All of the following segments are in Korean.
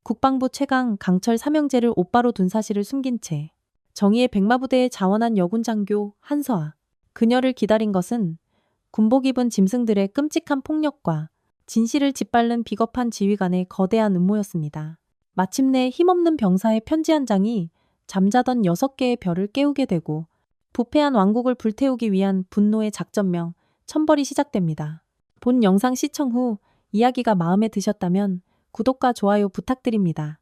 국방부 최강 강철 삼형제를 오빠로 둔 사실을 숨긴 채 정의의 백마부대에 자원한 여군 장교 한서아. 그녀를 기다린 것은 군복 입은 짐승들의 끔찍한 폭력과 진실을 짓밟는 비겁한 지휘관의 거대한 음모였습니다. 마침내 힘없는 병사의 편지 한 장이 잠자던 6개의 별을 깨우게 되고 부패한 왕국을 불태우기 위한 분노의 작전명 천벌이 시작됩니다. 본 영상 시청 후 이야기가 마음에 드셨다면 구독과 좋아요 부탁드립니다.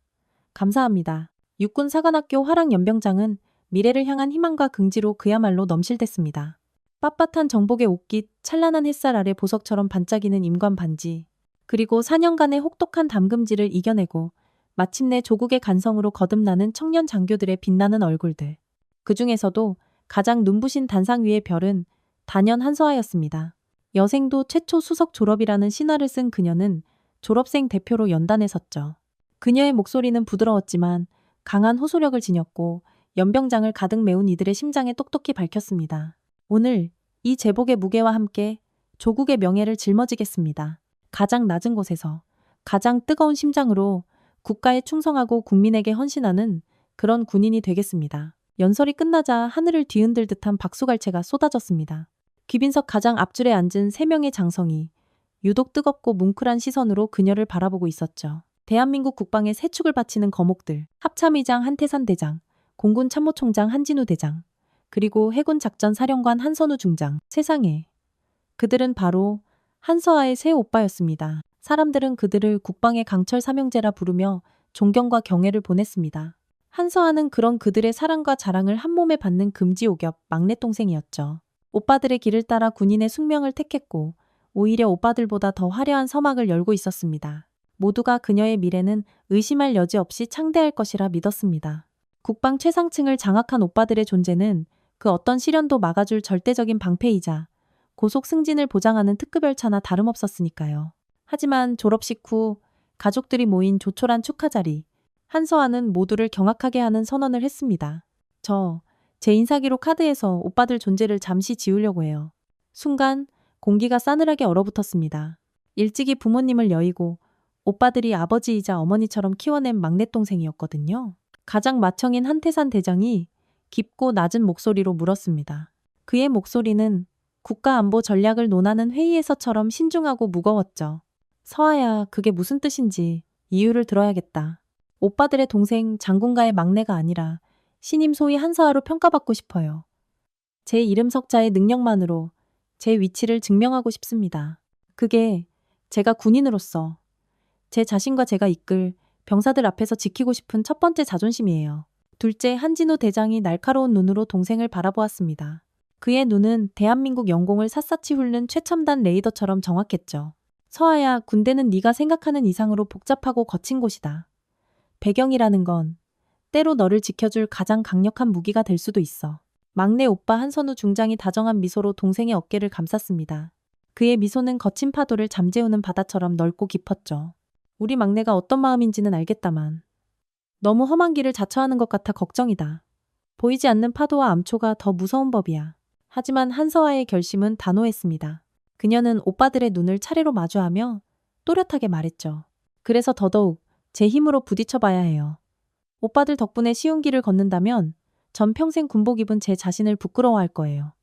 감사합니다. 육군사관학교 화랑연병장은 미래를 향한 희망과 긍지로 그야말로 넘실댔습니다. 빳빳한 정복의 옷깃, 찬란한 햇살 아래 보석처럼 반짝이는 임관 반지, 그리고 4년간의 혹독한 담금질을 이겨내고 마침내 조국의 간성으로 거듭나는 청년 장교들의 빛나는 얼굴들. 그 중에서도 가장 눈부신 단상 위의 별은 단연 한서아였습니다. 여생도 최초 수석 졸업이라는 신화를 쓴 그녀는 졸업생 대표로 연단에 섰죠. 그녀의 목소리는 부드러웠지만 강한 호소력을 지녔고 연병장을 가득 메운 이들의 심장에 똑똑히 밝혔습니다. 오늘 이 제복의 무게와 함께 조국의 명예를 짊어지겠습니다. 가장 낮은 곳에서 가장 뜨거운 심장으로 국가에 충성하고 국민에게 헌신하는 그런 군인이 되겠습니다. 연설이 끝나자 하늘을 뒤흔들 듯한 박수갈채가 쏟아졌습니다. 귀빈석 가장 앞줄에 앉은 3명의 장성이 유독 뜨겁고 뭉클한 시선으로 그녀를 바라보고 있었죠. 대한민국 국방의 세 축을 바치는 거목들, 합참의장 한태산 대장, 공군 참모총장 한진우 대장, 그리고 해군 작전사령관 한선우 중장. 세상에. 그들은 바로 한서아의 새 오빠였습니다. 사람들은 그들을 국방의 강철 삼형제라 부르며 존경과 경애를 보냈습니다. 한서아는 그런 그들의 사랑과 자랑을 한몸에 받는 금지옥엽 막내 동생이었죠. 오빠들의 길을 따라 군인의 숙명을 택했고 오히려 오빠들보다 더 화려한 서막을 열고 있었습니다. 모두가 그녀의 미래는 의심할 여지 없이 창대할 것이라 믿었습니다. 국방 최상층을 장악한 오빠들의 존재는 그 어떤 시련도 막아줄 절대적인 방패이자 고속 승진을 보장하는 특급 열차나 다름없었으니까요. 하지만 졸업식 후 가족들이 모인 조촐한 축하 자리, 한서아는 모두를 경악하게 하는 선언을 했습니다. 제 인사기록 카드에서 오빠들 존재를 잠시 지우려고 해요. 순간 공기가 싸늘하게 얼어붙었습니다. 일찍이 부모님을 여의고 오빠들이 아버지이자 어머니처럼 키워낸 막내동생이었거든요. 가장 맏형인 한태산 대장이 깊고 낮은 목소리로 물었습니다. 그의 목소리는 국가안보 전략을 논하는 회의에서처럼 신중하고 무거웠죠. 서아야, 그게 무슨 뜻인지 이유를 들어야겠다. 오빠들의 동생 장군가의 막내가 아니라 신임 소위 한서아로 평가받고 싶어요. 제 이름 석자의 능력만으로 제 위치를 증명하고 싶습니다. 그게 제가 군인으로서 제 자신과 제가 이끌 병사들 앞에서 지키고 싶은 첫 번째 자존심이에요. 둘째, 한진우 대장이 날카로운 눈으로 동생을 바라보았습니다. 그의 눈은 대한민국 영공을 샅샅이 훑는 최첨단 레이더처럼 정확했죠. 서아야, 군대는 네가 생각하는 이상으로 복잡하고 거친 곳이다. 배경이라는 건 때로 너를 지켜줄 가장 강력한 무기가 될 수도 있어. 막내 오빠 한선우 중장이 다정한 미소로 동생의 어깨를 감쌌습니다. 그의 미소는 거친 파도를 잠재우는 바다처럼 넓고 깊었죠. 우리 막내가 어떤 마음인지는 알겠다만 너무 험한 길을 자처하는 것 같아 걱정이다. 보이지 않는 파도와 암초가 더 무서운 법이야. 하지만 한서아의 결심은 단호했습니다. 그녀는 오빠들의 눈을 차례로 마주하며 또렷하게 말했죠. 그래서 더더욱 제 힘으로 부딪혀봐야 해요. 오빠들 덕분에 쉬운 길을 걷는다면 전 평생 군복 입은 제 자신을 부끄러워할 거예요.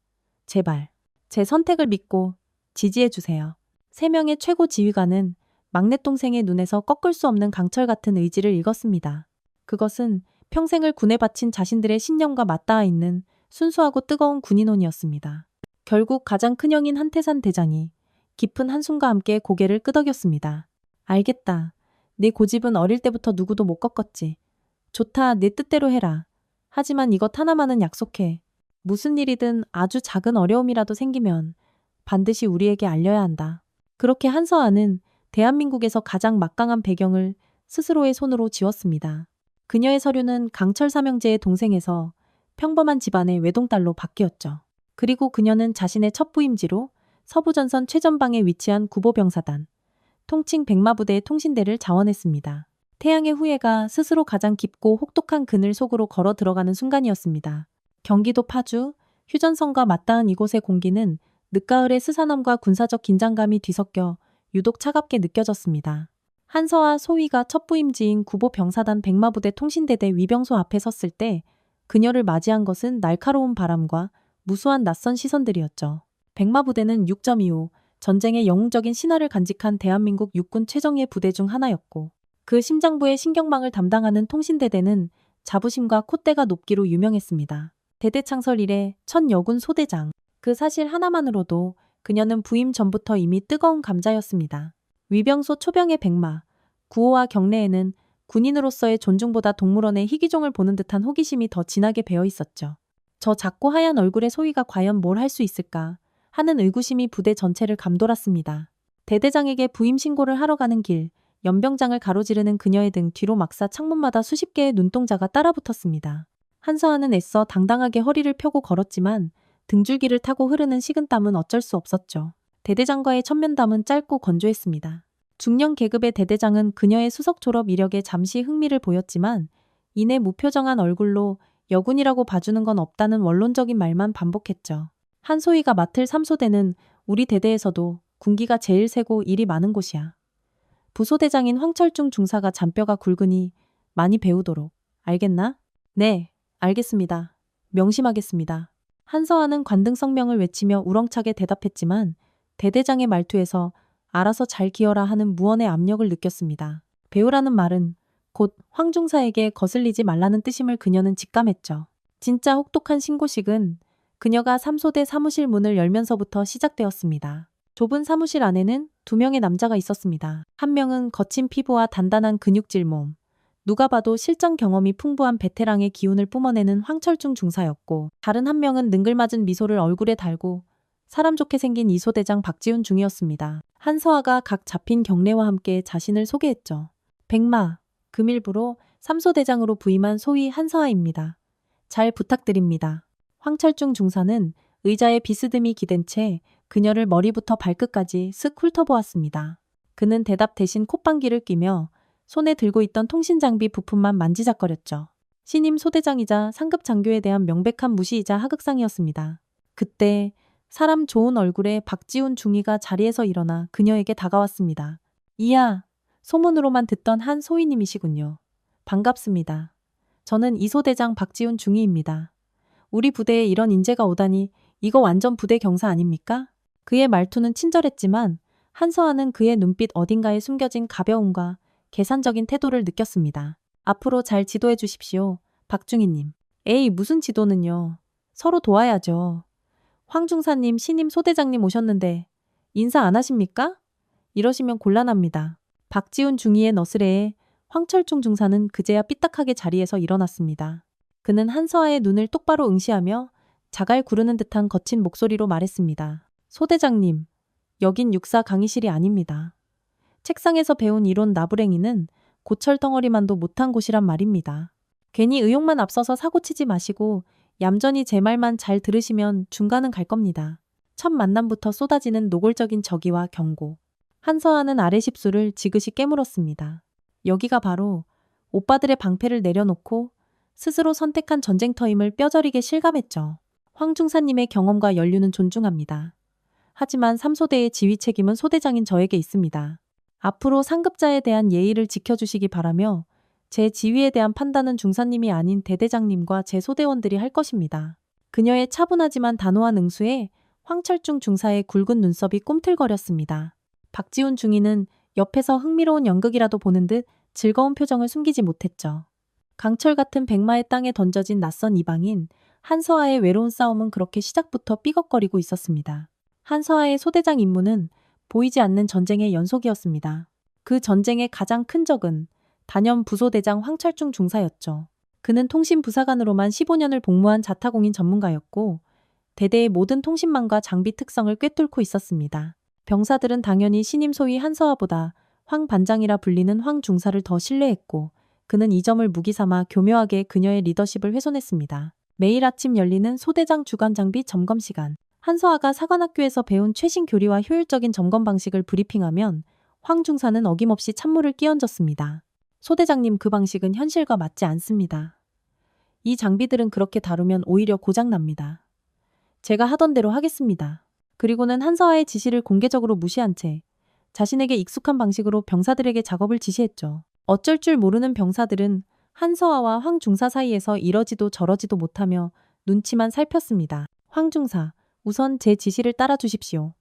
제발 제 선택을 믿고 지지해주세요. 3명의 최고 지휘관은 막내동생의 눈에서 꺾을 수 없는 강철 같은 의지를 읽었습니다. 그것은 평생을 군에 바친 자신들의 신념과 맞닿아 있는 순수하고 뜨거운 군인혼이었습니다. 결국 가장 큰형인 한태산 대장이 깊은 한숨과 함께 고개를 끄덕였습니다. 알겠다. 내 고집은 어릴 때부터 누구도 못 꺾었지. 좋다, 내 뜻대로 해라. 하지만 이것 하나만은 약속해. 무슨 일이든 아주 작은 어려움이라도 생기면 반드시 우리에게 알려야 한다. 그렇게 한서아는 대한민국에서 가장 막강한 배경을 스스로의 손으로 지웠습니다. 그녀의 서류는 강철 삼형제의 동생에서 평범한 집안의 외동딸로 바뀌었죠. 그리고 그녀는 자신의 첫 부임지로 서부전선 최전방에 위치한 구보병사단, 통칭 백마부대의 통신대를 자원했습니다. 태양의 후예가 스스로 가장 깊고 혹독한 그늘 속으로 걸어 들어가는 순간이었습니다. 경기도 파주, 휴전선과 맞닿은 이곳의 공기는 늦가을의 스산함과 군사적 긴장감이 뒤섞여 유독 차갑게 느껴졌습니다. 한서와 소희가 첫 부임지인 구보 병사단 백마부대 통신대대 위병소 앞에 섰을 때 그녀를 맞이한 것은 날카로운 바람과 무수한 낯선 시선들이었죠. 백마부대는 6.25 전쟁의 영웅적인 신화를 간직한 대한민국 육군 최정예 부대 중 하나였고 그 심장부의 신경망을 담당하는 통신대대는 자부심과 콧대가 높기로 유명했습니다. 대대 창설 이래 첫 여군 소대장. 그 사실 하나만으로도 그녀는 부임 전부터 이미 뜨거운 감자였습니다. 위병소 초병의 백마, 구호와 경례에는 군인으로서의 존중보다 동물원의 희귀종을 보는 듯한 호기심이 더 진하게 배어 있었죠. 저 작고 하얀 얼굴의 소희가 과연 뭘 할 수 있을까 하는 의구심이 부대 전체를 감돌았습니다. 대대장에게 부임 신고를 하러 가는 길, 연병장을 가로지르는 그녀의 등 뒤로 막사 창문마다 수십 개의 눈동자가 따라붙었습니다. 한서아는 애써 당당하게 허리를 펴고 걸었지만 등줄기를 타고 흐르는 식은땀은 어쩔 수 없었죠. 대대장과의 첫면담은 짧고 건조했습니다. 중년 계급의 대대장은 그녀의 수석 졸업 이력에 잠시 흥미를 보였지만 이내 무표정한 얼굴로 여군이라고 봐주는 건 없다는 원론적인 말만 반복했죠. 한소희가 맡을 3소대는 우리 대대에서도 군기가 제일 세고 일이 많은 곳이야. 부소대장인 황철중 중사가 잔뼈가 굵으니 많이 배우도록. 알겠나? 네, 알겠습니다. 명심하겠습니다. 한서아는 관등 성명을 외치며 우렁차게 대답했지만 대대장의 말투에서 알아서 잘 기어라 하는 무언의 압력을 느꼈습니다. 배우라는 말은 곧 황중사에게 거슬리지 말라는 뜻임을 그녀는 직감했죠. 진짜 혹독한 신고식은 그녀가 3소대 사무실 문을 열면서부터 시작되었습니다. 좁은 사무실 안에는 2명의 남자가 있었습니다. 한 명은 거친 피부와 단단한 근육질 몸, 누가 봐도 실전 경험이 풍부한 베테랑의 기운을 뿜어내는 황철중 중사였고 다른 한 명은 능글맞은 미소를 얼굴에 달고 사람 좋게 생긴 이소대장 박지훈 중이었습니다. 한서아가 각 잡힌 경례와 함께 자신을 소개했죠. 백마, 금일부로 3소대장으로 부임한 소위 한서아입니다. 잘 부탁드립니다. 황철중 중사는 의자에 비스듬히 기댄 채 그녀를 머리부터 발끝까지 쓱 훑어보았습니다. 그는 대답 대신 콧방귀를 뀌며 손에 들고 있던 통신장비 부품만 만지작거렸죠. 신임 소대장이자 상급 장교에 대한 명백한 무시이자 하극상이었습니다. 그때 사람 좋은 얼굴의 박지훈 중위가 자리에서 일어나 그녀에게 다가왔습니다. 이야, 소문으로만 듣던 한 소희님이시군요. 반갑습니다. 저는 이소대장 박지훈 중위입니다. 우리 부대에 이런 인재가 오다니 이거 완전 부대 경사 아닙니까? 그의 말투는 친절했지만 한서아는 그의 눈빛 어딘가에 숨겨진 가벼움과 계산적인 태도를 느꼈습니다. 앞으로 잘 지도해 주십시오. 박중희님. 에이, 무슨 지도는요. 서로 도와야죠. 황중사님, 신임 소대장님 오셨는데 인사 안 하십니까? 이러시면 곤란합니다. 박지훈 중위의 너스레에 황철중 중사는 그제야 삐딱하게 자리에서 일어났습니다. 그는 한서아의 눈을 똑바로 응시하며 자갈 구르는 듯한 거친 목소리로 말했습니다. 소대장님, 여긴 육사 강의실이 아닙니다. 책상에서 배운 이론 나부랭이는 고철 덩어리만도 못한 곳이란 말입니다. 괜히 의욕만 앞서서 사고치지 마시고 얌전히 제 말만 잘 들으시면 중간은 갈 겁니다. 첫 만남부터 쏟아지는 노골적인 적의와 경고. 한서아는 아래 십수를 지그시 깨물었습니다. 여기가 바로 오빠들의 방패를 내려놓고 스스로 선택한 전쟁터임을 뼈저리게 실감했죠. 황중사님의 경험과 연륜은 존중합니다. 하지만 3소대의 지휘 책임은 소대장인 저에게 있습니다. 앞으로 상급자에 대한 예의를 지켜주시기 바라며 제 지위에 대한 판단은 중사님이 아닌 대대장님과 제 소대원들이 할 것입니다. 그녀의 차분하지만 단호한 응수에 황철중 중사의 굵은 눈썹이 꿈틀거렸습니다. 박지훈 중위는 옆에서 흥미로운 연극이라도 보는 듯 즐거운 표정을 숨기지 못했죠. 강철 같은 백마의 땅에 던져진 낯선 이방인 한서아의 외로운 싸움은 그렇게 시작부터 삐걱거리고 있었습니다. 한서아의 소대장 임무는 보이지 않는 전쟁의 연속이었습니다. 그 전쟁의 가장 큰 적은 단연 부소대장 황철중 중사였죠. 그는 통신부사관으로만 15년을 복무한 자타공인 전문가였고 대대의 모든 통신망과 장비 특성을 꿰뚫고 있었습니다. 병사들은 당연히 신임 소위 한서아보다 황 반장이라 불리는 황 중사를 더 신뢰했고 그는 이 점을 무기 삼아 교묘하게 그녀의 리더십을 훼손했습니다. 매일 아침 열리는 소대장 주간 장비 점검 시간. 한서아가 사관학교에서 배운 최신 교리와 효율적인 점검 방식을 브리핑하면 황 중사는 어김없이 찬물을 끼얹었습니다. 소대장님, 그 방식은 현실과 맞지 않습니다. 이 장비들은 그렇게 다루면 오히려 고장납니다. 제가 하던 대로 하겠습니다. 그리고는 한서아의 지시를 공개적으로 무시한 채 자신에게 익숙한 방식으로 병사들에게 작업을 지시했죠. 어쩔 줄 모르는 병사들은 한서아와 황중사 사이에서 이러지도 저러지도 못하며 눈치만 살폈습니다. 황중사, 우선 제 지시를 따라 주십시오.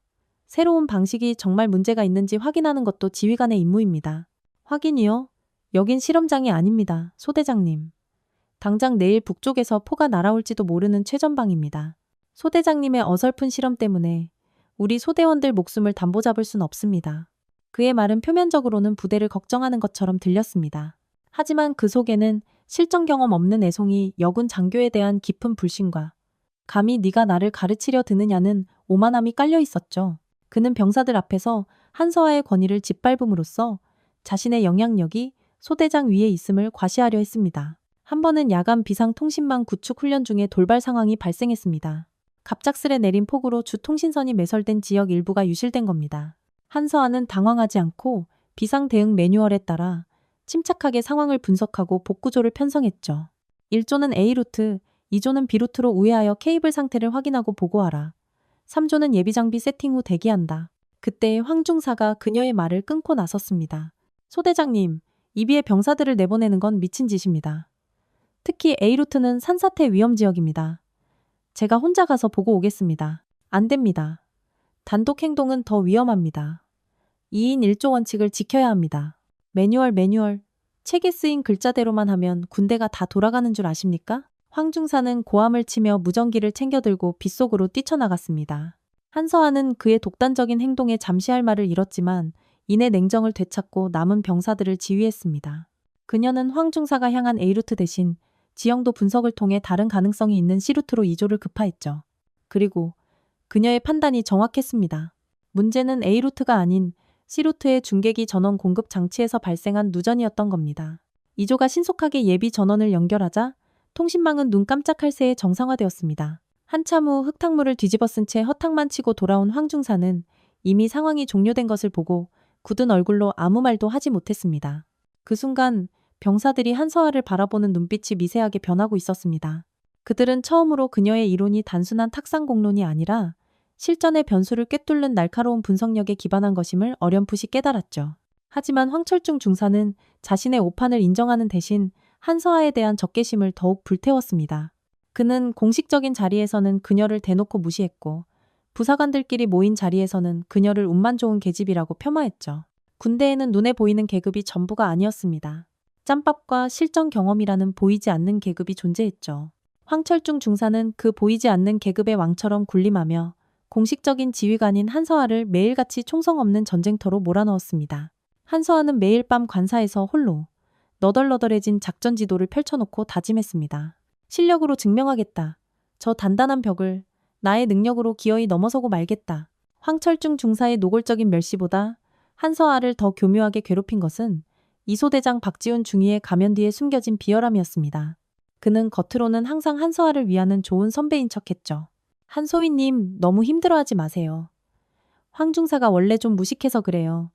새로운 방식이 정말 문제가 있는지 확인하는 것도 지휘관의 임무입니다. 확인이요? 여긴 실험장이 아닙니다, 소대장님. 당장 내일 북쪽에서 포가 날아올지도 모르는 최전방입니다. 소대장님의 어설픈 실험 때문에 우리 소대원들 목숨을 담보 잡을 순 없습니다. 그의 말은 표면적으로는 부대를 걱정하는 것처럼 들렸습니다. 하지만 그 속에는 실전 경험 없는 애송이 여군 장교에 대한 깊은 불신과 감히 네가 나를 가르치려 드느냐는 오만함이 깔려 있었죠. 그는 병사들 앞에서 한서아의 권위를 짓밟음으로써 자신의 영향력이 소대장 위에 있음을 과시하려 했습니다. 한 번은 야간 비상통신망 구축 훈련 중에 돌발 상황이 발생했습니다. 갑작스레 내린 폭우로 주 통신선이 매설된 지역 일부가 유실된 겁니다. 한서아는 당황하지 않고 비상 대응 매뉴얼에 따라 침착하게 상황을 분석하고 복구조를 편성했죠. 1조는 A루트, 2조는 B루트로 우회하여 케이블 상태를 확인하고 보고하라. 3조는 예비장비 세팅 후 대기한다. 그때 황중사가 그녀의 말을 끊고 나섰습니다. 소대장님, 이비에 병사들을 내보내는 건 미친 짓입니다. 특히 A루트는 산사태 위험 지역입니다. 제가 혼자 가서 보고 오겠습니다. 안 됩니다. 단독 행동은 더 위험합니다. 2인 1조 원칙을 지켜야 합니다. 매뉴얼. 책에 쓰인 글자대로만 하면 군대가 다 돌아가는 줄 아십니까? 황중사는 고함을 치며 무전기를 챙겨들고 빗속으로 뛰쳐나갔습니다. 한서아는 그의 독단적인 행동에 잠시 할 말을 잃었지만 이내 냉정을 되찾고 남은 병사들을 지휘했습니다. 그녀는 황중사가 향한 A루트 대신 지형도 분석을 통해 다른 가능성이 있는 C루트로 이조를 급파했죠. 그리고 그녀의 판단이 정확했습니다. 문제는 A루트가 아닌 C루트의 중계기 전원 공급 장치에서 발생한 누전이었던 겁니다. 이조가 신속하게 예비 전원을 연결하자 통신망은 눈 깜짝할 새에 정상화되었습니다. 한참 후 흙탕물을 뒤집어 쓴 채 허탕만 치고 돌아온 황중사는 이미 상황이 종료된 것을 보고 굳은 얼굴로 아무 말도 하지 못했습니다. 그 순간 병사들이 한서아를 바라보는 눈빛이 미세하게 변하고 있었습니다. 그들은 처음으로 그녀의 이론이 단순한 탁상공론이 아니라 실전의 변수를 꿰뚫는 날카로운 분석력에 기반한 것임을 어렴풋이 깨달았죠. 하지만 황철중 중사는 자신의 오판을 인정하는 대신 한서아에 대한 적개심을 더욱 불태웠습니다. 그는 공식적인 자리에서는 그녀를 대놓고 무시했고 부사관들끼리 모인 자리에서는 그녀를 운만 좋은 계집이라고 폄하했죠. 군대에는 눈에 보이는 계급이 전부가 아니었습니다. 짬밥과 실전 경험이라는 보이지 않는 계급이 존재했죠. 황철중 중사는 그 보이지 않는 계급의 왕처럼 군림하며 공식적인 지휘관인 한서아를 매일같이 총성 없는 전쟁터로 몰아넣었습니다. 한서아는 매일 밤 관사에서 홀로 너덜너덜해진 작전 지도를 펼쳐놓고 다짐했습니다. 실력으로 증명하겠다. 저 단단한 벽을 나의 능력으로 기어이 넘어서고 말겠다. 황철중 중사의 노골적인 멸시보다 한서아를 더 교묘하게 괴롭힌 것은 이소대장 박지훈 중위의 가면 뒤에 숨겨진 비열함이었습니다. 그는 겉으로는 항상 한서아를 위하는 좋은 선배인 척했죠. 한소희님, 너무 힘들어하지 마세요. 황중사가 원래 좀 무식해서 그래요.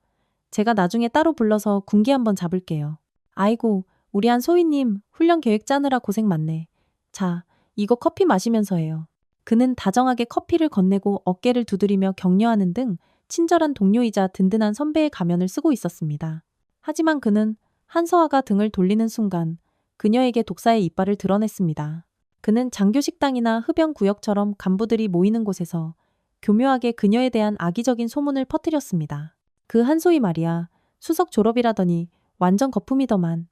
제가 나중에 따로 불러서 군기 한번 잡을게요. 아이고, 우리 한소희님, 훈련 계획 짜느라 고생 많네. 자, 이거 커피 마시면서 해요. 그는 다정하게 커피를 건네고 어깨를 두드리며 격려하는 등 친절한 동료이자 든든한 선배의 가면을 쓰고 있었습니다. 하지만 그는 한서아가 등을 돌리는 순간 그녀에게 독사의 이빨을 드러냈습니다. 그는 장교식당이나 흡연구역처럼 간부들이 모이는 곳에서 교묘하게 그녀에 대한 악의적인 소문을 퍼뜨렸습니다. 그 한소희 말이야, 수석 졸업이라더니 완전 거품이더만.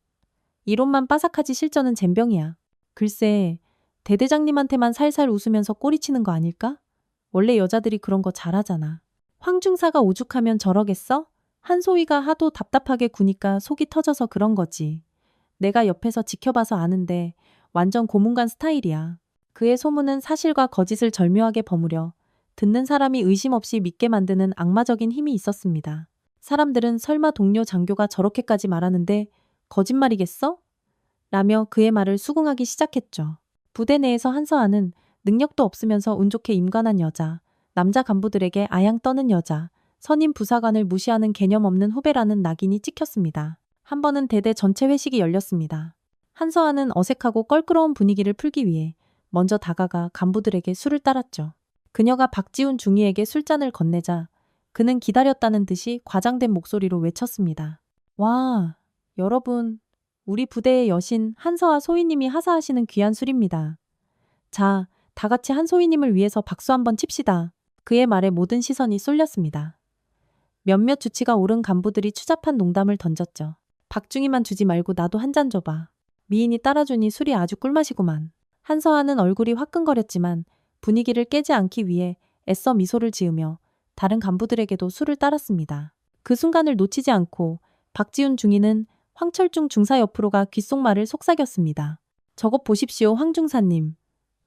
이론만 빠삭하지 실전은 젬병이야. 글쎄, 대대장님한테만 살살 웃으면서 꼬리치는 거 아닐까? 원래 여자들이 그런 거 잘하잖아. 황중사가 오죽하면 저러겠어? 한소희가 하도 답답하게 구니까 속이 터져서 그런 거지. 내가 옆에서 지켜봐서 아는데 완전 고문관 스타일이야. 그의 소문은 사실과 거짓을 절묘하게 버무려 듣는 사람이 의심 없이 믿게 만드는 악마적인 힘이 있었습니다. 사람들은 설마 동료 장교가 저렇게까지 말하는데 거짓말이겠어? 라며 그의 말을 수긍하기 시작했죠. 부대 내에서 한서아는 능력도 없으면서 운 좋게 임관한 여자, 남자 간부들에게 아양 떠는 여자, 선임 부사관을 무시하는 개념 없는 후배라는 낙인이 찍혔습니다. 한 번은 대대 전체 회식이 열렸습니다. 한서아는 어색하고 껄끄러운 분위기를 풀기 위해 먼저 다가가 간부들에게 술을 따랐죠. 그녀가 박지훈 중위에게 술잔을 건네자 그는 기다렸다는 듯이 과장된 목소리로 외쳤습니다. 와, 여러분, 우리 부대의 여신 한서아 소위님이 하사하시는 귀한 술입니다. 자, 다 같이 한소희님을 위해서 박수 한번 칩시다. 그의 말에 모든 시선이 쏠렸습니다. 몇몇 주치가 오른 간부들이 추잡한 농담을 던졌죠. 박중희만 주지 말고 나도 한 잔 줘봐. 미인이 따라주니 술이 아주 꿀맛이구만. 한서아는 얼굴이 화끈거렸지만 분위기를 깨지 않기 위해 애써 미소를 지으며 다른 간부들에게도 술을 따랐습니다. 그 순간을 놓치지 않고 박지훈 중위는 황철중 중사 옆으로 가 귓속말을 속삭였습니다. 저것 보십시오, 황 중사님.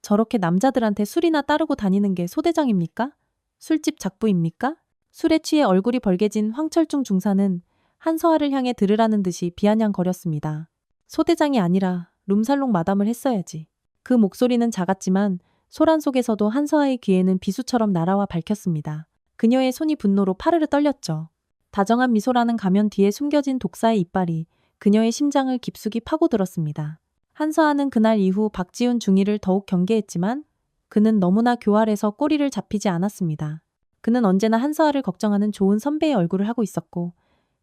저렇게 남자들한테 술이나 따르고 다니는 게 소대장입니까? 술집 작부입니까? 술에 취해 얼굴이 벌개진 황철중 중사는 한서아를 향해 들으라는 듯이 비아냥거렸습니다. 소대장이 아니라 룸살롱 마담을 했어야지. 그 목소리는 작았지만 소란 속에서도 한서아의 귀에는 비수처럼 날아와 밝혔습니다. 그녀의 손이 분노로 파르르 떨렸죠. 다정한 미소라는 가면 뒤에 숨겨진 독사의 이빨이 그녀의 심장을 깊숙이 파고들었습니다. 한서아는 그날 이후 박지훈 중위를 더욱 경계했지만 그는 너무나 교활해서 꼬리를 잡히지 않았습니다. 그는 언제나 한서아를 걱정하는 좋은 선배의 얼굴을 하고 있었고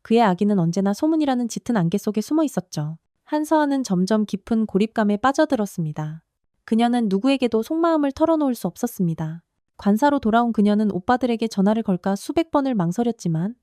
그의 아기는 언제나 소문이라는 짙은 안개 속에 숨어 있었죠. 한서아는 점점 깊은 고립감에 빠져들었습니다. 그녀는 누구에게도 속마음을 털어놓을 수 없었습니다. 관사로 돌아온 그녀는 오빠들에게 전화를 걸까 수백 번을 망설였지만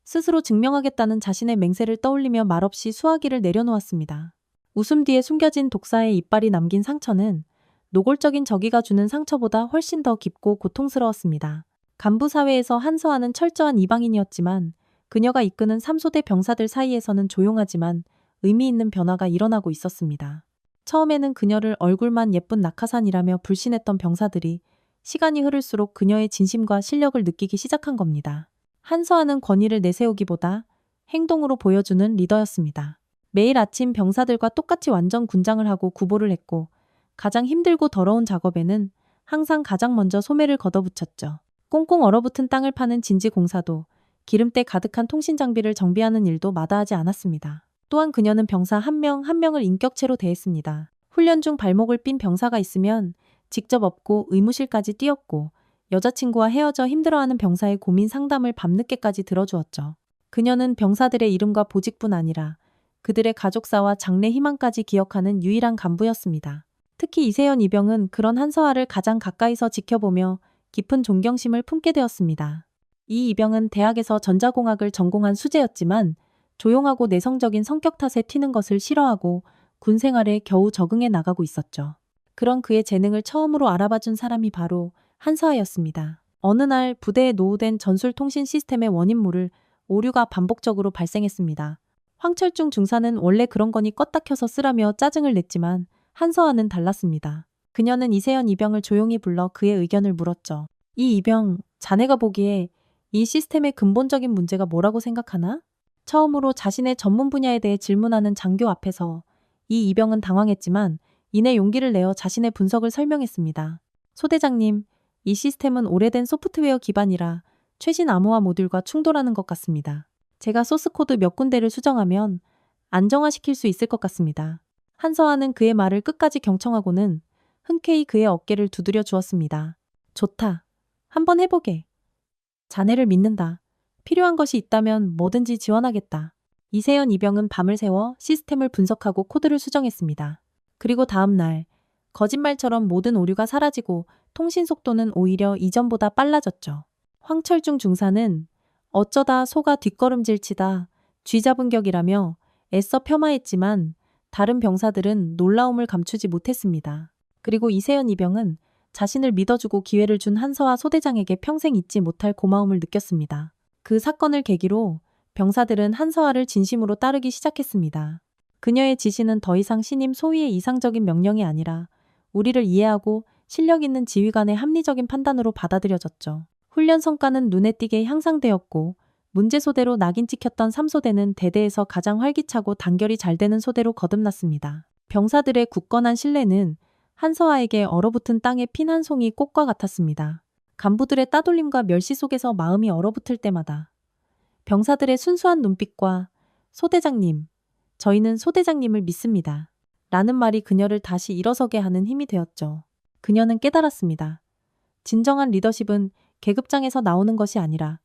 스스로 증명하겠다는 자신의 맹세를 떠올리며 말없이 수화기를 내려놓았습니다. 웃음 뒤에 숨겨진 독사의 이빨이 남긴 상처는 노골적인 저기가 주는 상처보다 훨씬 더 깊고 고통스러웠습니다. 간부 사회에서 한서아는 철저한 이방인이었지만 그녀가 이끄는 3소대 병사들 사이에서는 조용하지만 의미 있는 변화가 일어나고 있었습니다. 처음에는 그녀를 얼굴만 예쁜 낙하산이라며 불신했던 병사들이 시간이 흐를수록 그녀의 진심과 실력을 느끼기 시작한 겁니다. 한서아는 권위를 내세우기보다 행동으로 보여주는 리더였습니다. 매일 아침 병사들과 똑같이 완전 군장을 하고 구보를 했고 가장 힘들고 더러운 작업에는 항상 가장 먼저 소매를 걷어붙였죠. 꽁꽁 얼어붙은 땅을 파는 진지공사도 기름때 가득한 통신 장비를 정비하는 일도 마다하지 않았습니다. 또한 그녀는 병사 한 명 한 명을 인격체로 대했습니다. 훈련 중 발목을 삔 병사가 있으면 직접 업고 의무실까지 뛰었고 여자친구와 헤어져 힘들어하는 병사의 고민 상담을 밤늦게까지 들어주었죠. 그녀는 병사들의 이름과 보직뿐 아니라 그들의 가족사와 장래 희망까지 기억하는 유일한 간부였습니다. 특히 이세연 이병은 그런 한서아를 가장 가까이서 지켜보며 깊은 존경심을 품게 되었습니다. 이 이병은 대학에서 전자공학을 전공한 수재였지만 조용하고 내성적인 성격 탓에 튀는 것을 싫어하고 군 생활에 겨우 적응해 나가고 있었죠. 그런 그의 재능을 처음으로 알아봐준 사람이 바로 한서아였습니다. 어느 날 부대에 노후된 전술통신 시스템의 원인 모를 오류가 반복적으로 발생했습니다. 황철중 중사는 원래 그런 거니 껐다 켜서 쓰라며 짜증을 냈지만 한서아는 달랐습니다. 그녀는 이세연 이병을 조용히 불러 그의 의견을 물었죠. 이 이병, 자네가 보기에 이 시스템의 근본적인 문제가 뭐라고 생각하나? 처음으로 자신의 전문 분야에 대해 질문하는 장교 앞에서 이 이병은 당황했지만 이내 용기를 내어 자신의 분석을 설명했습니다. 소대장님, 이 시스템은 오래된 소프트웨어 기반이라 최신 암호화 모듈과 충돌하는 것 같습니다. 제가 소스코드 몇 군데를 수정하면 안정화시킬 수 있을 것 같습니다. 한서아는 그의 말을 끝까지 경청하고는 흔쾌히 그의 어깨를 두드려 주었습니다. 좋다. 한번 해보게. 자네를 믿는다. 필요한 것이 있다면 뭐든지 지원하겠다. 이세연 이병은 밤을 새워 시스템을 분석하고 코드를 수정했습니다. 그리고 다음 날 거짓말처럼 모든 오류가 사라지고 통신 속도는 오히려 이전보다 빨라졌죠. 황철중 중사는 어쩌다 소가 뒷걸음질치다 쥐잡은 격이라며 애써 폄하했지만 다른 병사들은 놀라움을 감추지 못했습니다. 그리고 이세연 이병은 자신을 믿어주고 기회를 준 한서아 소대장에게 평생 잊지 못할 고마움을 느꼈습니다. 그 사건을 계기로 병사들은 한서아를 진심으로 따르기 시작했습니다. 그녀의 지시는 더 이상 신임 소위의 이상적인 명령이 아니라 우리를 이해하고 실력 있는 지휘관의 합리적인 판단으로 받아들여졌죠. 훈련 성과는 눈에 띄게 향상되었고 문제소대로 낙인 찍혔던 3소대는 대대에서 가장 활기차고 단결이 잘 되는 소대로 거듭났습니다. 병사들의 굳건한 신뢰는 한서아에게 얼어붙은 땅에 핀 한 송이 꽃과 같았습니다. 간부들의 따돌림과 멸시 속에서 마음이 얼어붙을 때마다 병사들의 순수한 눈빛과 소대장님, 저희는 소대장님을 믿습니다. 라는 말이 그녀를 다시 일어서게 하는 힘이 되었죠. 그녀는 깨달았습니다. 진정한 리더십은 계급장에서 나오는 것이 아니라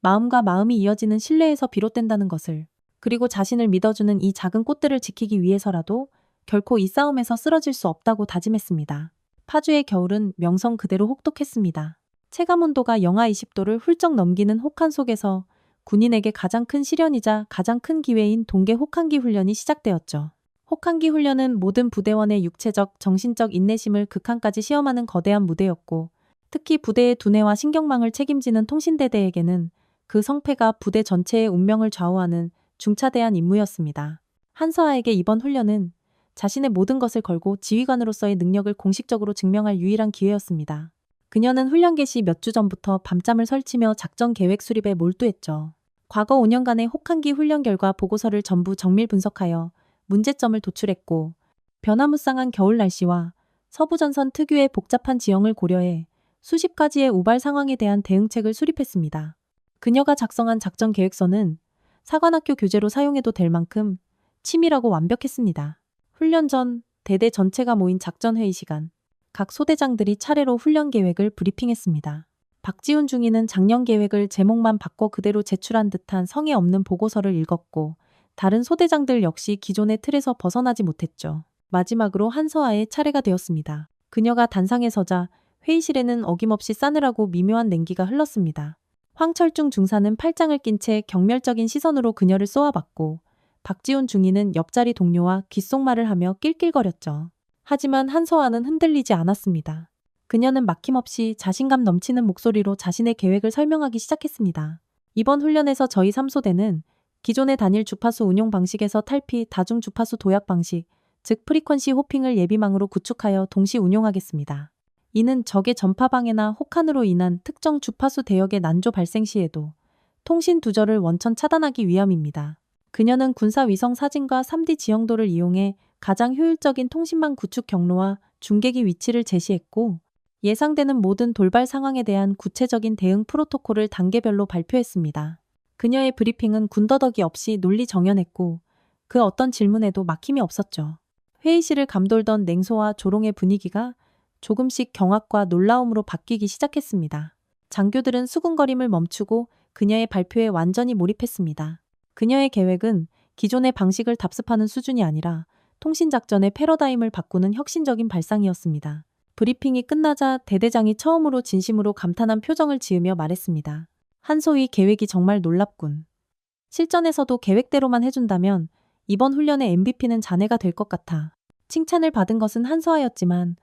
마음과 마음이 이어지는 신뢰에서 비롯된다는 것을, 그리고 자신을 믿어주는 이 작은 꽃들을 지키기 위해서라도 결코 이 싸움에서 쓰러질 수 없다고 다짐했습니다. 파주의 겨울은 명성 그대로 혹독했습니다. 체감온도가 영하 20도를 훌쩍 넘기는 혹한 속에서 군인에게 가장 큰 시련이자 가장 큰 기회인 동계 혹한기 훈련이 시작되었죠. 혹한기 훈련은 모든 부대원의 육체적, 정신적 인내심을 극한까지 시험하는 거대한 무대였고, 특히 부대의 두뇌와 신경망을 책임지는 통신대대에게는 그 성패가 부대 전체의 운명을 좌우하는 중차대한 임무였습니다. 한서아에게 이번 훈련은 자신의 모든 것을 걸고 지휘관으로서의 능력을 공식적으로 증명할 유일한 기회였습니다. 그녀는 훈련 개시 몇 주 전부터 밤잠을 설치며 작전 계획 수립에 몰두했죠. 과거 5년간의 혹한기 훈련 결과 보고서를 전부 정밀 분석하여 문제점을 도출했고, 변화무쌍한 겨울 날씨와 서부전선 특유의 복잡한 지형을 고려해 수십 가지의 우발 상황에 대한 대응책을 수립했습니다. 그녀가 작성한 작전 계획서는 사관학교 교재로 사용해도 될 만큼 치밀하고 완벽했습니다. 훈련 전 대대 전체가 모인 작전 회의 시간, 각 소대장들이 차례로 훈련 계획을 브리핑했습니다. 박지훈 중위는 작년 계획을 제목만 바꿔 그대로 제출한 듯한 성의 없는 보고서를 읽었고, 다른 소대장들 역시 기존의 틀에서 벗어나지 못했죠. 마지막으로 한서아의 차례가 되었습니다. 그녀가 단상에 서자 회의실에는 어김없이 싸늘하고 미묘한 냉기가 흘렀습니다. 황철중 중사는 팔짱을 낀 채 경멸적인 시선으로 그녀를 쏘아봤고, 박지훈 중위는 옆자리 동료와 귓속말을 하며 낄낄거렸죠. 하지만 한서아는 흔들리지 않았습니다. 그녀는 막힘없이 자신감 넘치는 목소리로 자신의 계획을 설명하기 시작했습니다. 이번 훈련에서 저희 3소대는 기존의 단일 주파수 운용 방식에서 탈피 다중 주파수 도약 방식, 즉 프리퀀시 호핑을 예비망으로 구축하여 동시 운용하겠습니다. 이는 적의 전파방해나 혹한으로 인한 특정 주파수 대역의 난조 발생 시에도 통신 두절을 원천 차단하기 위함입니다. 그녀는 군사 위성 사진과 3D 지형도를 이용해 가장 효율적인 통신망 구축 경로와 중계기 위치를 제시했고, 예상되는 모든 돌발 상황에 대한 구체적인 대응 프로토콜을 단계별로 발표했습니다. 그녀의 브리핑은 군더더기 없이 논리 정연했고, 그 어떤 질문에도 막힘이 없었죠. 회의실을 감돌던 냉소와 조롱의 분위기가 조금씩 경악과 놀라움으로 바뀌기 시작했습니다. 장교들은 수군거림을 멈추고 그녀의 발표에 완전히 몰입했습니다. 그녀의 계획은 기존의 방식을 답습하는 수준이 아니라 통신작전의 패러다임을 바꾸는 혁신적인 발상이었습니다. 브리핑이 끝나자 대대장이 처음으로 진심으로 감탄한 표정을 지으며 말했습니다. 한소희 계획이 정말 놀랍군. 실전에서도 계획대로만 해준다면 이번 훈련의 MVP는 자네가 될 것 같아. 칭찬을 받은 것은 한소아였지만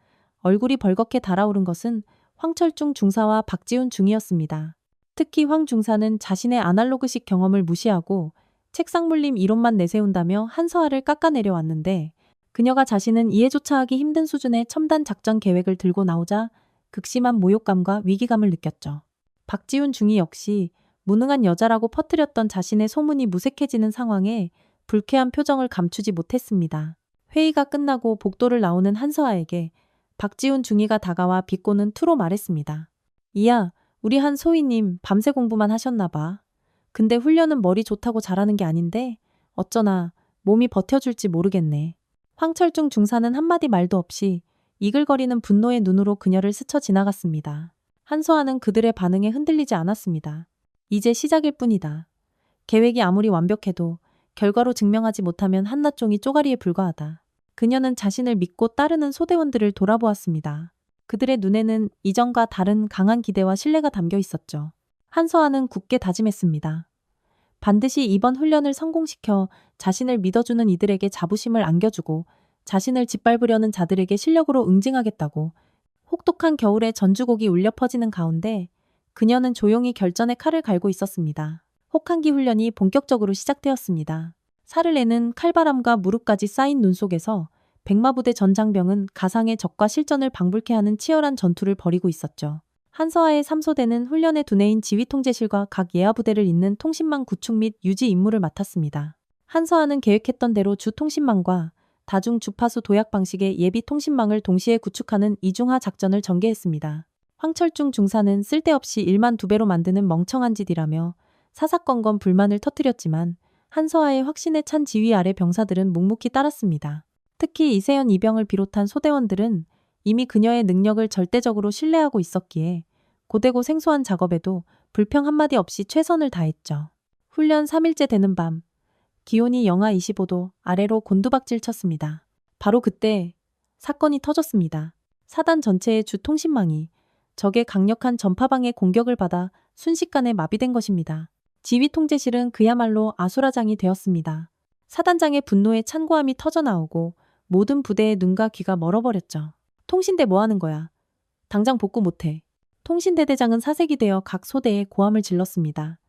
얼굴이 벌겋게 달아오른 것은 황철중 중사와 박지훈 중이었습니다. 특히 황 중사는 자신의 아날로그식 경험을 무시하고 책상 물림 이론만 내세운다며 한서아를 깎아내려왔는데, 그녀가 자신은 이해조차 하기 힘든 수준의 첨단 작전 계획을 들고 나오자 극심한 모욕감과 위기감을 느꼈죠. 박지훈 중위 역시 무능한 여자라고 퍼뜨렸던 자신의 소문이 무색해지는 상황에 불쾌한 표정을 감추지 못했습니다. 회의가 끝나고 복도를 나오는 한서아에게 박지훈 중위가 다가와 비꼬는 투로 말했습니다. 이야, 우리 한소희님 밤새 공부만 하셨나 봐. 근데 훈련은 머리 좋다고 잘하는 게 아닌데 어쩌나 몸이 버텨줄지 모르겠네. 황철중 중사는 한마디 말도 없이 이글거리는 분노의 눈으로 그녀를 스쳐 지나갔습니다. 한소아는 그들의 반응에 흔들리지 않았습니다. 이제 시작일 뿐이다. 계획이 아무리 완벽해도 결과로 증명하지 못하면 한낱 종이 쪼가리에 불과하다. 그녀는 자신을 믿고 따르는 소대원들을 돌아보았습니다. 그들의 눈에는 이전과 다른 강한 기대와 신뢰가 담겨 있었죠. 한서아는 굳게 다짐했습니다. 반드시 이번 훈련을 성공시켜 자신을 믿어주는 이들에게 자부심을 안겨주고 자신을 짓밟으려는 자들에게 실력으로 응징하겠다고. 혹독한 겨울에 전주곡이 울려 퍼지는 가운데 그녀는 조용히 결전의 칼을 갈고 있었습니다. 혹한기 훈련이 본격적으로 시작되었습니다. 살을 내는 칼바람과 무릎까지 쌓인 눈 속에서 백마부대 전장병은 가상의 적과 실전을 방불케 하는 치열한 전투를 벌이고 있었죠. 한서아의 3소대는 훈련의 두뇌인 지휘통제실과 각 예하부대를 잇는 통신망 구축 및 유지 임무를 맡았습니다. 한서아는 계획했던 대로 주 통신망과 다중 주파수 도약 방식의 예비 통신망을 동시에 구축하는 이중하 작전을 전개했습니다. 황철중 중사는 쓸데없이 1만 2배로 만드는 멍청한 짓이라며 사사건건 불만을 터뜨렸지만 한서아의 확신에 찬 지휘 아래 병사들은 묵묵히 따랐습니다. 특히 이세연 이병을 비롯한 소대원들은 이미 그녀의 능력을 절대적으로 신뢰하고 있었기에 고되고 생소한 작업에도 불평 한마디 없이 최선을 다했죠. 훈련 3일째 되는 밤, 기온이 영하 25도 아래로 곤두박질 쳤습니다. 바로 그때 사건이 터졌습니다. 사단 전체의 주 통신망이 적의 강력한 전파방해 공격을 받아 순식간에 마비된 것입니다. 지휘 통제실은 그야말로 아수라장이 되었습니다. 사단장의 분노에 찬고함이 터져나오고 모든 부대의 눈과 귀가 멀어버렸죠. 통신대 뭐 하는 거야? 당장 복구 못해. 통신대대장은 사색이 되어 각 소대에 고함을 질렀습니다.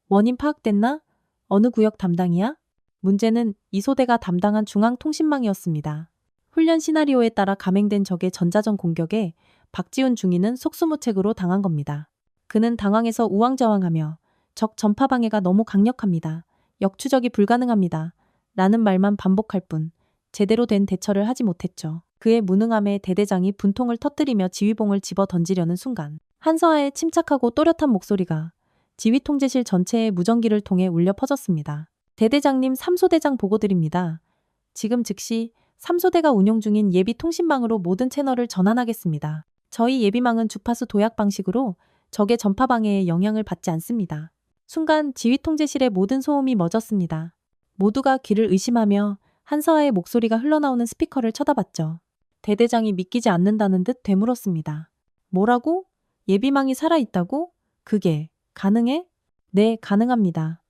원인 파악됐나? 어느 구역 담당이야? 문제는 이 소대가 담당한 중앙통신망이었습니다. 훈련 시나리오에 따라 감행된 적의 전자전 공격에 박지훈 중위는 속수무책으로 당한 겁니다. 그는 당황해서 우왕좌왕하며 적 전파 방해가 너무 강력합니다. 역추적이 불가능합니다. 라는 말만 반복할 뿐 제대로 된 대처를 하지 못했죠. 그의 무능함에 대대장이 분통을 터뜨리며 지휘봉을 집어 던지려는 순간 한서아의 침착하고 또렷한 목소리가 지휘 통제실 전체에 무전기를 통해 울려 퍼졌습니다. 대대장님 3소대장 보고드립니다. 지금 즉시 3소대가 운용 중인 예비 통신망으로 모든 채널을 전환하겠습니다. 저희 예비망은 주파수 도약 방식으로 적의 전파 방해에 영향을 받지 않습니다. 순간 지휘 통제실의 모든 소음이 멎었습니다. 모두가 귀를 의심하며 한서아의 목소리가 흘러나오는 스피커를 쳐다봤죠. 대대장이 믿기지 않는다는 듯 되물었습니다. 뭐라고? 예비망이 살아있다고? 그게 가능해? 네, 가능합니다.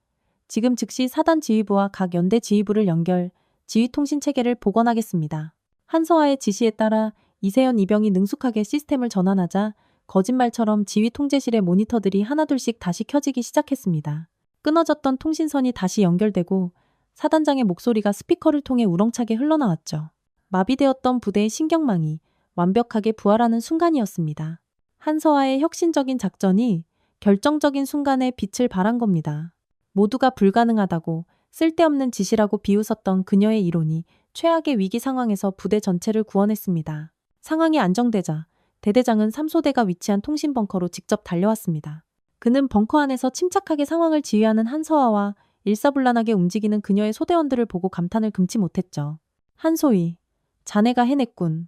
지금 즉시 사단 지휘부와 각 연대 지휘부를 연결, 지휘 통신 체계를 복원하겠습니다. 한서아의 지시에 따라 이세연 이병이 능숙하게 시스템을 전환하자 거짓말처럼 지휘 통제실의 모니터들이 하나둘씩 다시 켜지기 시작했습니다. 끊어졌던 통신선이 다시 연결되고 사단장의 목소리가 스피커를 통해 우렁차게 흘러나왔죠. 마비되었던 부대의 신경망이 완벽하게 부활하는 순간이었습니다. 한서아의 혁신적인 작전이 결정적인 순간에 빛을 발한 겁니다. 모두가 불가능하다고 쓸데없는 짓이라고 비웃었던 그녀의 이론이 최악의 위기 상황에서 부대 전체를 구원했습니다. 상황이 안정되자 대대장은 3소대가 위치한 통신 벙커로 직접 달려왔습니다. 그는 벙커 안에서 침착하게 상황을 지휘하는 한서아와 일사불란하게 움직이는 그녀의 소대원들을 보고 감탄을 금치 못했죠. 한소희, 자네가 해냈군.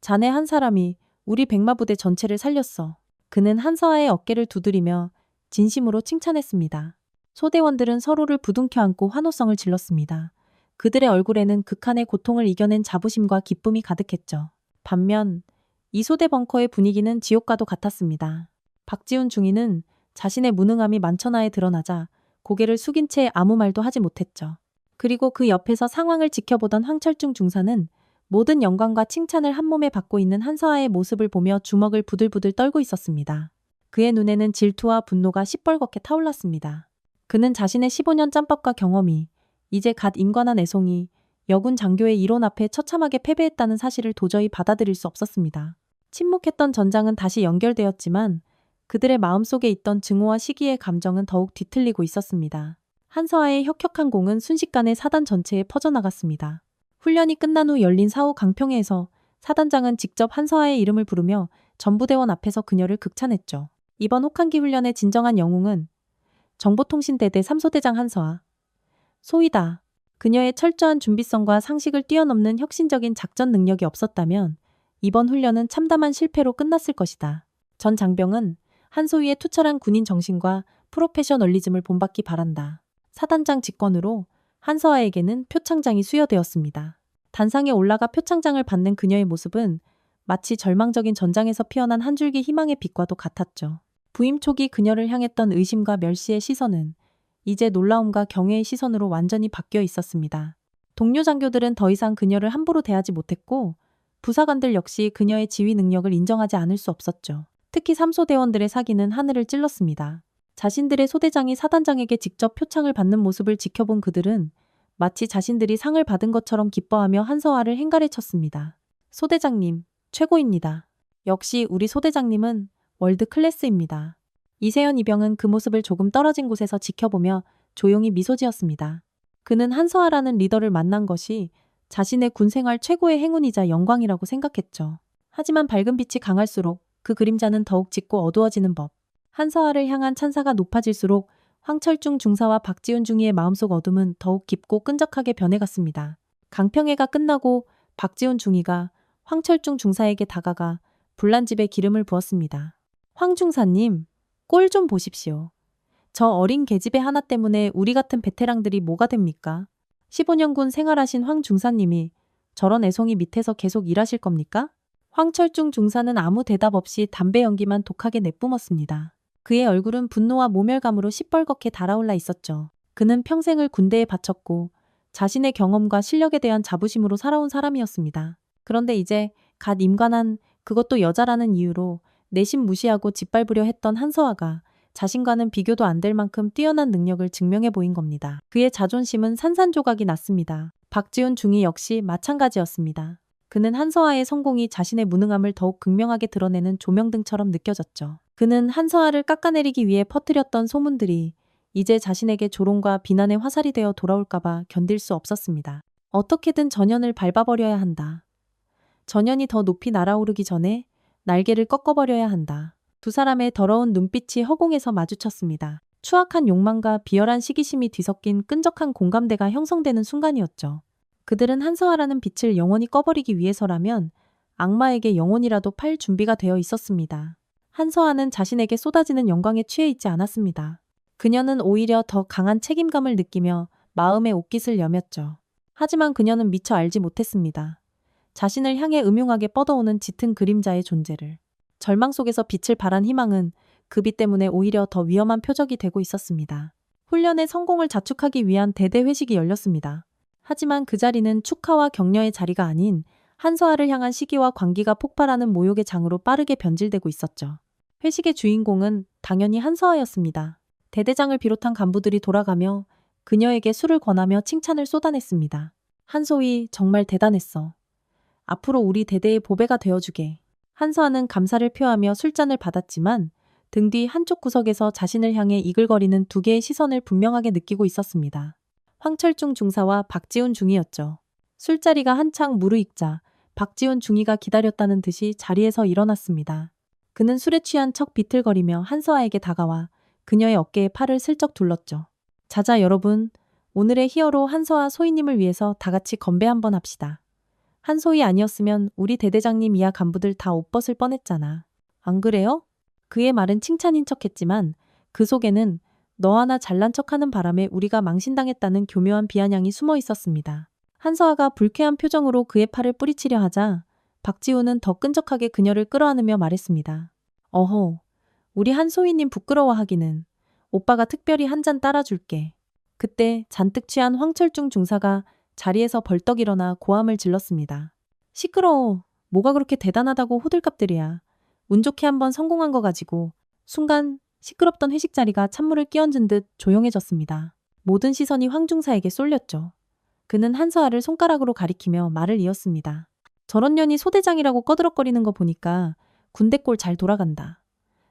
자네 한 사람이 우리 백마부대 전체를 살렸어. 그는 한서아의 어깨를 두드리며 진심으로 칭찬했습니다. 소대원들은 서로를 부둥켜 안고 환호성을 질렀습니다. 그들의 얼굴에는 극한의 고통을 이겨낸 자부심과 기쁨이 가득했죠. 반면 이 소대 벙커의 분위기는 지옥과도 같았습니다. 박지훈 중위는 자신의 무능함이 만천하에 드러나자 고개를 숙인 채 아무 말도 하지 못했죠. 그리고 그 옆에서 상황을 지켜보던 황철중 중사는 모든 영광과 칭찬을 한몸에 받고 있는 한서아의 모습을 보며 주먹을 부들부들 떨고 있었습니다. 그의 눈에는 질투와 분노가 시뻘겋게 타올랐습니다. 그는 자신의 15년 짬밥과 경험이 이제 갓 임관한 애송이 여군 장교의 이론 앞에 처참하게 패배했다는 사실을 도저히 받아들일 수 없었습니다. 침묵했던 전장은 다시 연결되었지만 그들의 마음속에 있던 증오와 시기의 감정은 더욱 뒤틀리고 있었습니다. 한서아의 혁혁한 공은 순식간에 사단 전체에 퍼져나갔습니다. 훈련이 끝난 후 열린 사후 강평회에서 사단장은 직접 한서아의 이름을 부르며 전부대원 앞에서 그녀를 극찬했죠. 이번 혹한기 훈련의 진정한 영웅은 정보통신대대 3소대장 한서아. 소이다. 그녀의 철저한 준비성과 상식을 뛰어넘는 혁신적인 작전 능력이 없었다면 이번 훈련은 참담한 실패로 끝났을 것이다. 전 장병은 한소희의 투철한 군인 정신과 프로페셔널리즘을 본받기 바란다. 사단장 직권으로 한서아에게는 표창장이 수여되었습니다. 단상에 올라가 표창장을 받는 그녀의 모습은 마치 절망적인 전장에서 피어난 한 줄기 희망의 빛과도 같았죠. 부임 초기 그녀를 향했던 의심과 멸시의 시선은 이제 놀라움과 경외의 시선으로 완전히 바뀌어 있었습니다. 동료 장교들은 더 이상 그녀를 함부로 대하지 못했고 부사관들 역시 그녀의 지휘 능력을 인정하지 않을 수 없었죠. 특히 3소대원들의 사기는 하늘을 찔렀습니다. 자신들의 소대장이 사단장에게 직접 표창을 받는 모습을 지켜본 그들은 마치 자신들이 상을 받은 것처럼 기뻐하며 한서아를 행가래 쳤습니다. 소대장님, 최고입니다. 역시 우리 소대장님은 월드 클래스입니다. 이세연 이병은 그 모습을 조금 떨어진 곳에서 지켜보며 조용히 미소 지었습니다. 그는 한서아라는 리더를 만난 것이 자신의 군생활 최고의 행운이자 영광이라고 생각했죠. 하지만 밝은 빛이 강할수록 그 그림자는 더욱 짙고 어두워지는 법. 한서아를 향한 찬사가 높아질수록 황철중 중사와 박지훈 중위의 마음속 어둠은 더욱 깊고 끈적하게 변해갔습니다. 강평회가 끝나고 박지훈 중위가 황철중 중사에게 다가가 불난 집에 기름을 부었습니다. 황 중사님, 꼴 좀 보십시오. 저 어린 계집애 하나 때문에 우리 같은 베테랑들이 뭐가 됩니까? 15년군 생활하신 황 중사님이 저런 애송이 밑에서 계속 일하실 겁니까? 황철중 중사는 아무 대답 없이 담배 연기만 독하게 내뿜었습니다. 그의 얼굴은 분노와 모멸감으로 시뻘겋게 달아올라 있었죠. 그는 평생을 군대에 바쳤고 자신의 경험과 실력에 대한 자부심으로 살아온 사람이었습니다. 그런데 이제 갓 임관한, 그것도 여자라는 이유로 내심 무시하고 짓밟으려 했던 한서아가 자신과는 비교도 안 될 만큼 뛰어난 능력을 증명해 보인 겁니다. 그의 자존심은 산산조각이 났습니다. 박지훈 중위 역시 마찬가지였습니다. 그는 한서아의 성공이 자신의 무능함을 더욱 극명하게 드러내는 조명등처럼 느껴졌죠. 그는 한서아를 깎아내리기 위해 퍼뜨렸던 소문들이 이제 자신에게 조롱과 비난의 화살이 되어 돌아올까봐 견딜 수 없었습니다. 어떻게든 전현을 밟아버려야 한다. 전현이 더 높이 날아오르기 전에 날개를 꺾어버려야 한다. 두 사람의 더러운 눈빛이 허공에서 마주쳤습니다. 추악한 욕망과 비열한 시기심이 뒤섞인 끈적한 공감대가 형성되는 순간이었죠. 그들은 한서아라는 빛을 영원히 꺼버리기 위해서라면 악마에게 영혼이라도 팔 준비가 되어 있었습니다. 한서아는 자신에게 쏟아지는 영광에 취해 있지 않았습니다. 그녀는 오히려 더 강한 책임감을 느끼며 마음의 옷깃을 여몄죠. 하지만 그녀는 미처 알지 못했습니다. 자신을 향해 음흉하게 뻗어오는 짙은 그림자의 존재를. 절망 속에서 빛을 발한 희망은 그 빛 때문에 오히려 더 위험한 표적이 되고 있었습니다. 훈련의 성공을 자축하기 위한 대대 회식이 열렸습니다. 하지만 그 자리는 축하와 격려의 자리가 아닌 한서아를 향한 시기와 광기가 폭발하는 모욕의 장으로 빠르게 변질되고 있었죠. 회식의 주인공은 당연히 한서아였습니다. 대대장을 비롯한 간부들이 돌아가며 그녀에게 술을 권하며 칭찬을 쏟아냈습니다. 한소희 정말 대단했어. 앞으로 우리 대대의 보배가 되어주게. 한서아는 감사를 표하며 술잔을 받았지만 등 뒤 한쪽 구석에서 자신을 향해 이글거리는 두 개의 시선을 분명하게 느끼고 있었습니다. 황철중 중사와 박지훈 중이었죠. 술자리가 한창 무르익자 박지훈 중이가 기다렸다는 듯이 자리에서 일어났습니다. 그는 술에 취한 척 비틀거리며 한서아에게 다가와 그녀의 어깨에 팔을 슬쩍 둘렀죠. 자자 여러분, 오늘의 히어로 한서아 소희님을 위해서 다 같이 건배 한번 합시다. 한소희 아니었으면 우리 대대장님 이하 간부들 다 옷 벗을 뻔했잖아. 안 그래요? 그의 말은 칭찬인 척했지만 그 속에는 너 하나 잘난 척하는 바람에 우리가 망신당했다는 교묘한 비아냥이 숨어 있었습니다. 한서아가 불쾌한 표정으로 그의 팔을 뿌리치려 하자 박지훈은 더 끈적하게 그녀를 끌어안으며 말했습니다. 어허, 우리 한소희님 부끄러워하기는. 오빠가 특별히 한 잔 따라줄게. 그때 잔뜩 취한 황철중 중사가 자리에서 벌떡 일어나 고함을 질렀습니다. 시끄러워. 뭐가 그렇게 대단하다고 호들갑들이야. 운 좋게 한번 성공한 거 가지고. 순간 시끄럽던 회식 자리가 찬물을 끼얹은 듯 조용해졌습니다. 모든 시선이 황중사에게 쏠렸죠. 그는 한서아를 손가락으로 가리키며 말을 이었습니다. 저런 년이 소대장이라고 꺼드럭거리는 거 보니까 군대 꼴 잘 돌아간다.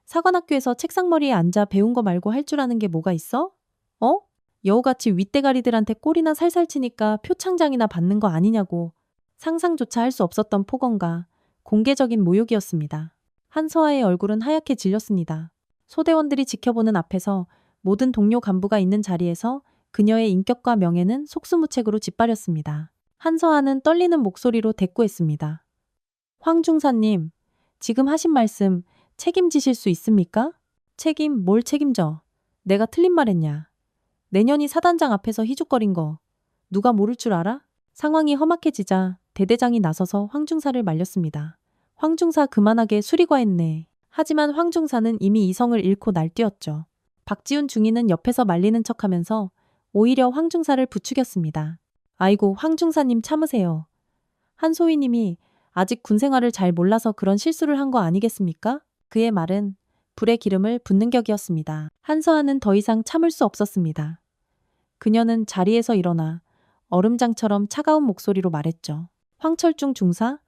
사관학교에서 책상머리에 앉아 배운 거 말고 할 줄 아는 게 뭐가 있어? 어? 여우같이 윗대가리들한테 꼴이나 살살 치니까 표창장이나 받는 거 아니냐고. 상상조차 할 수 없었던 폭언과 공개적인 모욕이었습니다. 한서아의 얼굴은 하얗게 질렸습니다. 소대원들이 지켜보는 앞에서 모든 동료 간부가 있는 자리에서 그녀의 인격과 명예는 속수무책으로 짓밟렸습니다. 한서아는 떨리는 목소리로 대꾸했습니다. 황 중사님, 지금 하신 말씀 책임지실 수 있습니까? 책임, 뭘 책임져? 내가 틀린 말했냐? 내년이 사단장 앞에서 희죽거린 거 누가 모를 줄 알아? 상황이 험악해지자 대대장이 나서서 황중사를 말렸습니다. 황중사 그만하게 수리과했네. 하지만 황중사는 이미 이성을 잃고 날뛰었죠. 박지훈 중위는 옆에서 말리는 척하면서 오히려 황중사를 부추겼습니다. 아이고 황중사님 참으세요. 한소희님이 아직 군생활을 잘 몰라서 그런 실수를 한 거 아니겠습니까? 그의 말은 불에 기름을 붓는 격이었습니다. 한서아는 더 이상 참을 수 없었습니다. 그녀는 자리에서 일어나 얼음장처럼 차가운 목소리로 말했죠. 황철중 중사,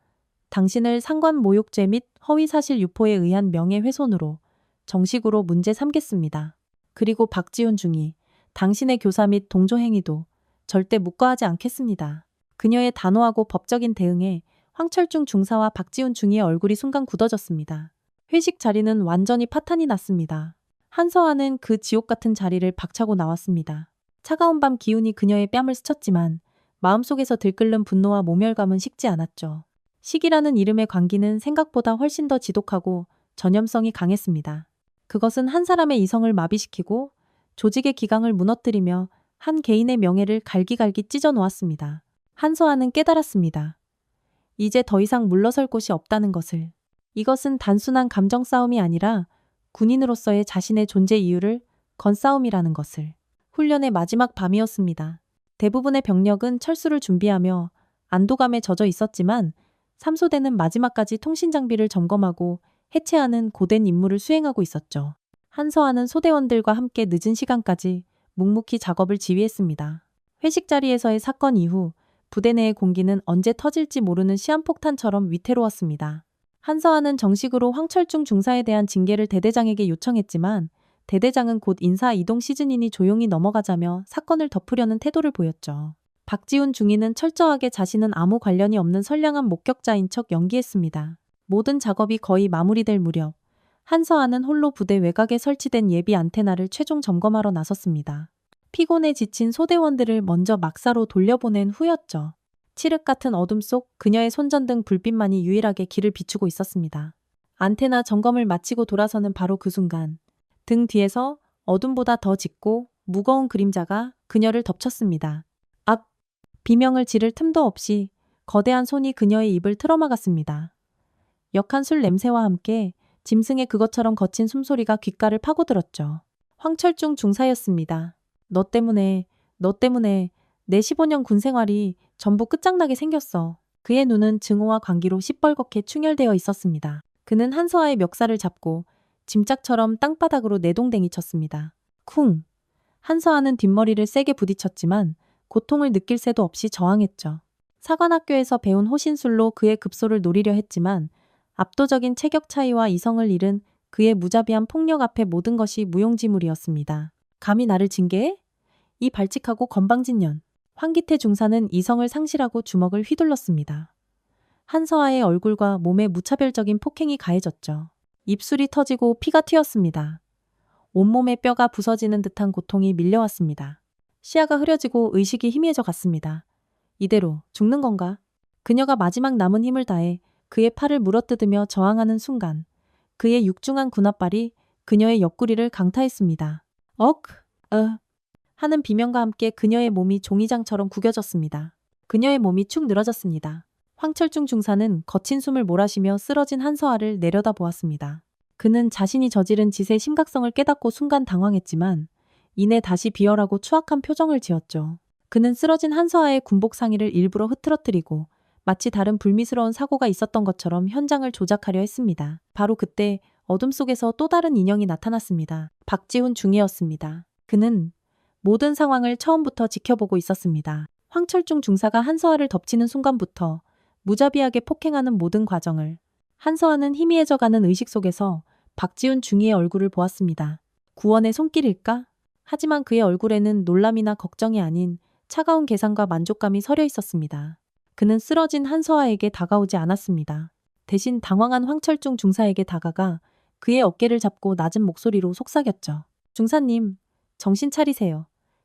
당신을 상관 모욕죄 및 허위사실 유포에 의한 명예훼손으로 정식으로 문제 삼겠습니다. 그리고 박지훈 중이 당신의 교사 및 동조 행위도 절대 묵과하지 않겠습니다. 그녀의 단호하고 법적인 대응에 황철중 중사와 박지훈 중이의 얼굴이 순간 굳어졌습니다. 회식 자리는 완전히 파탄이 났습니다. 한서아는 그 지옥 같은 자리를 박차고 나왔습니다. 차가운 밤 기운이 그녀의 뺨을 스쳤지만 마음속에서 들끓는 분노와 모멸감은 식지 않았죠. 시기라는 이름의 광기는 생각보다 훨씬 더 지독하고 전염성이 강했습니다. 그것은 한 사람의 이성을 마비시키고 조직의 기강을 무너뜨리며 한 개인의 명예를 갈기갈기 찢어 놓았습니다. 한서아는 깨달았습니다. 이제 더 이상 물러설 곳이 없다는 것을. 이것은 단순한 감정 싸움이 아니라 군인으로서의 자신의 존재 이유를 건 싸움이라는 것을. 훈련의 마지막 밤이었습니다. 대부분의 병력은 철수를 준비하며 안도감에 젖어 있었지만 3소대는 마지막까지 통신 장비를 점검하고 해체하는 고된 임무를 수행하고 있었죠. 한서아는 소대원들과 함께 늦은 시간까지 묵묵히 작업을 지휘했습니다. 회식 자리에서의 사건 이후 부대 내의 공기는 언제 터질지 모르는 시한폭탄처럼 위태로웠습니다. 한서아는 정식으로 황철중 중사에 대한 징계를 대대장에게 요청했지만 대대장은 곧 인사 이동 시즌이니 조용히 넘어가자며 사건을 덮으려는 태도를 보였죠. 박지훈 중위는 철저하게 자신은 아무 관련이 없는 선량한 목격자인 척 연기했습니다. 모든 작업이 거의 마무리될 무렵 한서아는 홀로 부대 외곽에 설치된 예비 안테나를 최종 점검하러 나섰습니다. 피곤에 지친 소대원들을 먼저 막사로 돌려보낸 후였죠. 칠흑 같은 어둠 속 그녀의 손전등 불빛만이 유일하게 길을 비추고 있었습니다. 안테나 점검을 마치고 돌아서는 바로 그 순간 등 뒤에서 어둠보다 더 짙고 무거운 그림자가 그녀를 덮쳤습니다. 악! 비명을 지를 틈도 없이 거대한 손이 그녀의 입을 틀어막았습니다. 역한 술 냄새와 함께 짐승의 그것처럼 거친 숨소리가 귓가를 파고들었죠. 황철중 중사였습니다. 너 때문에 내 15년 군 생활이 전부 끝장나게 생겼어. 그의 눈은 증오와 광기로 시뻘겋게 충혈되어 있었습니다. 그는 한서아의 멱살을 잡고 짐짝처럼 땅바닥으로 내동댕이 쳤습니다. 쿵! 한서아는 뒷머리를 세게 부딪혔지만 고통을 느낄 새도 없이 저항했죠. 사관학교에서 배운 호신술로 그의 급소를 노리려 했지만 압도적인 체격 차이와 이성을 잃은 그의 무자비한 폭력 앞에 모든 것이 무용지물이었습니다. 감히 나를 징계해? 이 발칙하고 건방진 년. 황기태 중사는 이성을 상실하고 주먹을 휘둘렀습니다. 한서아의 얼굴과 몸에 무차별적인 폭행이 가해졌죠. 입술이 터지고 피가 튀었습니다. 온몸의 뼈가 부서지는 듯한 고통이 밀려왔습니다. 시야가 흐려지고 의식이 희미해져 갔습니다. 이대로 죽는 건가? 그녀가 마지막 남은 힘을 다해 그의 팔을 물어뜯으며 저항하는 순간 그의 육중한 군홧발이 그녀의 옆구리를 강타했습니다. 억! 하는 비명과 함께 그녀의 몸이 종이장처럼 구겨졌습니다. 그녀의 몸이 축 늘어졌습니다. 황철중 중사는 거친 숨을 몰아쉬며 쓰러진 한서아를 내려다보았습니다. 그는 자신이 저지른 짓의 심각성을 깨닫고 순간 당황했지만 이내 다시 비열하고 추악한 표정을 지었죠. 그는 쓰러진 한서아의 군복 상의를 일부러 흐트러뜨리고 마치 다른 불미스러운 사고가 있었던 것처럼 현장을 조작하려 했습니다. 바로 그때 어둠 속에서 또 다른 인형이 나타났습니다. 박지훈 중이었습니다. 그는 모든 상황을 처음부터 지켜보고 있었습니다. 황철중 중사가 한서아를 덮치는 순간부터 무자비하게 폭행하는 모든 과정을. 한서아는 희미해져가는 의식 속에서 박지훈 중위의 얼굴을 보았습니다. 구원의 손길일까? 하지만 그의 얼굴에는 놀람이나 걱정이 아닌 차가운 계산과 만족감이 서려 있었습니다. 그는 쓰러진 한서아에게 다가오지 않았습니다. 대신 당황한 황철중 중사에게 다가가 그의 어깨를 잡고 낮은 목소리로 속삭였죠. 중사님, 정신 차리세요.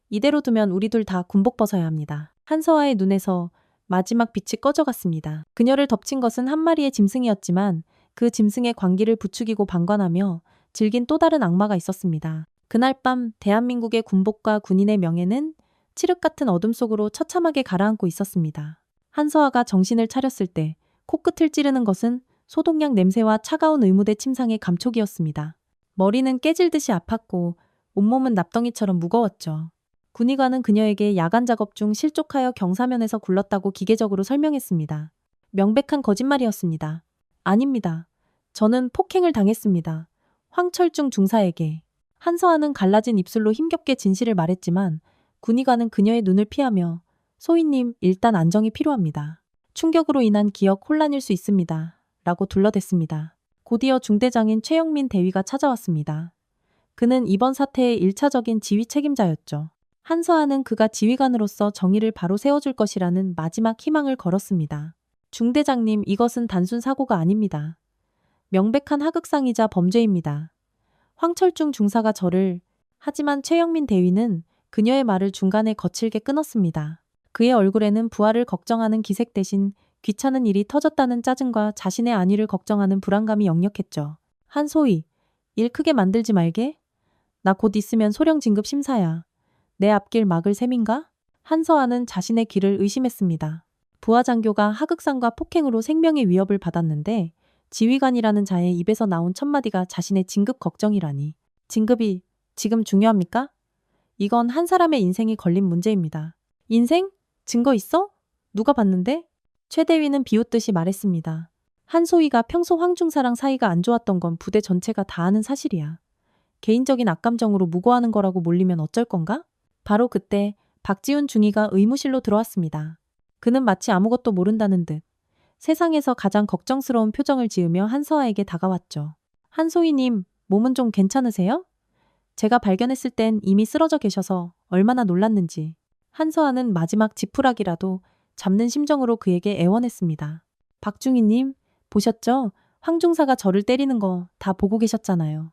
이대로 두면 우리 둘 다 군복 벗어야 합니다. 한서아의 눈에서 마지막 빛이 꺼져갔습니다. 그녀를 덮친 것은 한 마리의 짐승이었지만 그 짐승의 광기를 부추기고 방관하며 즐긴 또 다른 악마가 있었습니다. 그날 밤 대한민국의 군복과 군인의 명예는 칠흑 같은 어둠 속으로 처참하게 가라앉고 있었습니다. 한서아가 정신을 차렸을 때 코끝을 찌르는 것은 소독약 냄새와 차가운 의무대 침상의 감촉이었습니다. 머리는 깨질 듯이 아팠고 온몸은 납덩이처럼 무거웠죠. 군의관은 그녀에게 야간 작업 중 실족하여 경사면에서 굴렀다고 기계적으로 설명했습니다. 명백한 거짓말이었습니다. 아닙니다. 저는 폭행을 당했습니다. 황철중 중사에게. 한서아는 갈라진 입술로 힘겹게 진실을 말했지만 군의관은 그녀의 눈을 피하며 소희님, 일단 안정이 필요합니다. 충격으로 인한 기억 혼란일 수 있습니다. 라고 둘러댔습니다. 곧이어 중대장인 최영민 대위가 찾아왔습니다. 그는 이번 사태의 1차적인 지휘 책임자였죠. 한서아는 그가 지휘관으로서 정의를 바로 세워줄 것이라는 마지막 희망을 걸었습니다. 중대장님, 이것은 단순 사고가 아닙니다. 명백한 하극상이자 범죄입니다. 황철중 중사가 저를. 하지만 최영민 대위는 그녀의 말을 중간에 거칠게 끊었습니다. 그의 얼굴에는 부하를 걱정하는 기색 대신 귀찮은 일이 터졌다는 짜증과 자신의 안위를 걱정하는 불안감이 역력했죠. 한소희, 일 크게 만들지 말게. 나 곧 있으면 소령 진급 심사야. 내 앞길 막을 셈인가? 한서아는 자신의 길을 의심했습니다. 부하장교가 하극상과 폭행으로 생명의 위협을 받았는데 지휘관이라는 자의 입에서 나온 첫마디가 자신의 진급 걱정이라니. 진급이 지금 중요합니까? 이건 한 사람의 인생이 걸린 문제입니다. 인생? 증거 있어? 누가 봤는데? 최대위는 비웃듯이 말했습니다. 한소희가 평소 황중사랑 사이가 안 좋았던 건 부대 전체가 다 아는 사실이야. 개인적인 악감정으로 무고하는 거라고 몰리면 어쩔 건가? 바로 그때 박지훈 중위가 의무실로 들어왔습니다. 그는 마치 아무것도 모른다는 듯 세상에서 가장 걱정스러운 표정을 지으며 한서아에게 다가왔죠. 한소희님, 몸은 좀 괜찮으세요? 제가 발견했을 땐 이미 쓰러져 계셔서 얼마나 놀랐는지. 한서아는 마지막 지푸라기라도 잡는 심정으로 그에게 애원했습니다. 박중희님, 보셨죠? 황중사가 저를 때리는 거 다 보고 계셨잖아요.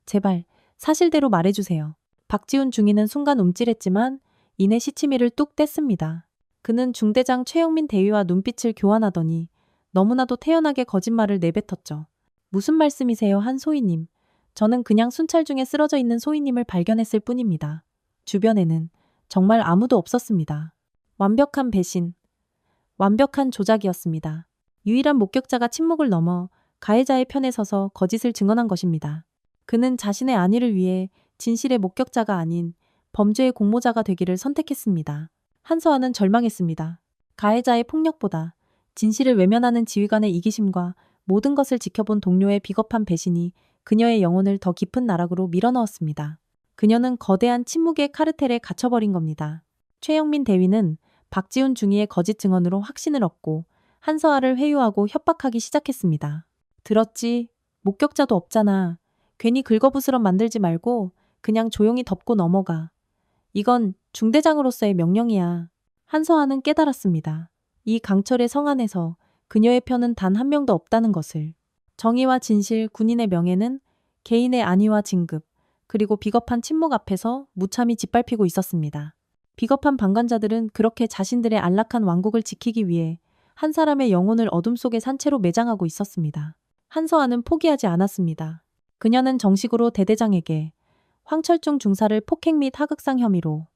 제발 사실대로 말해주세요. 박지훈 중위는 순간 움찔했지만 이내 시치미를 뚝 뗐습니다. 그는 중대장 최영민 대위와 눈빛을 교환하더니 너무나도 태연하게 거짓말을 내뱉었죠. 무슨 말씀이세요, 한소희님. 저는 그냥 순찰 중에 쓰러져 있는 소희님을 발견했을 뿐입니다. 주변에는 정말 아무도 없었습니다. 완벽한 배신, 완벽한 조작이었습니다. 유일한 목격자가 침묵을 넘어 가해자의 편에 서서 거짓을 증언한 것입니다. 그는 자신의 안위를 위해 진실의 목격자가 아닌 범죄의 공모자가 되기를 선택했습니다. 한서아는 절망했습니다. 가해자의 폭력보다 진실을 외면하는 지휘관의 이기심과 모든 것을 지켜본 동료의 비겁한 배신이 그녀의 영혼을 더 깊은 나락으로 밀어넣었습니다. 그녀는 거대한 침묵의 카르텔에 갇혀버린 겁니다. 최영민 대위는 박지훈 중위의 거짓 증언으로 확신을 얻고 한서아를 회유하고 협박하기 시작했습니다. 들었지? 목격자도 없잖아. 괜히 긁어부스럼 만들지 말고 그냥 조용히 덮고 넘어가. 이건 중대장으로서의 명령이야. 한서아는 깨달았습니다. 이 강철의 성 안에서 그녀의 편은 단 한 명도 없다는 것을. 정의와 진실, 군인의 명예는 개인의 안위와 진급, 그리고 비겁한 침묵 앞에서 무참히 짓밟히고 있었습니다. 비겁한 방관자들은 그렇게 자신들의 안락한 왕국을 지키기 위해 한 사람의 영혼을 어둠 속의 산채로 매장하고 있었습니다. 한서아는 포기하지 않았습니다. 그녀는 정식으로 대대장에게 황철중 중사를 폭행 및 하극상 혐의로,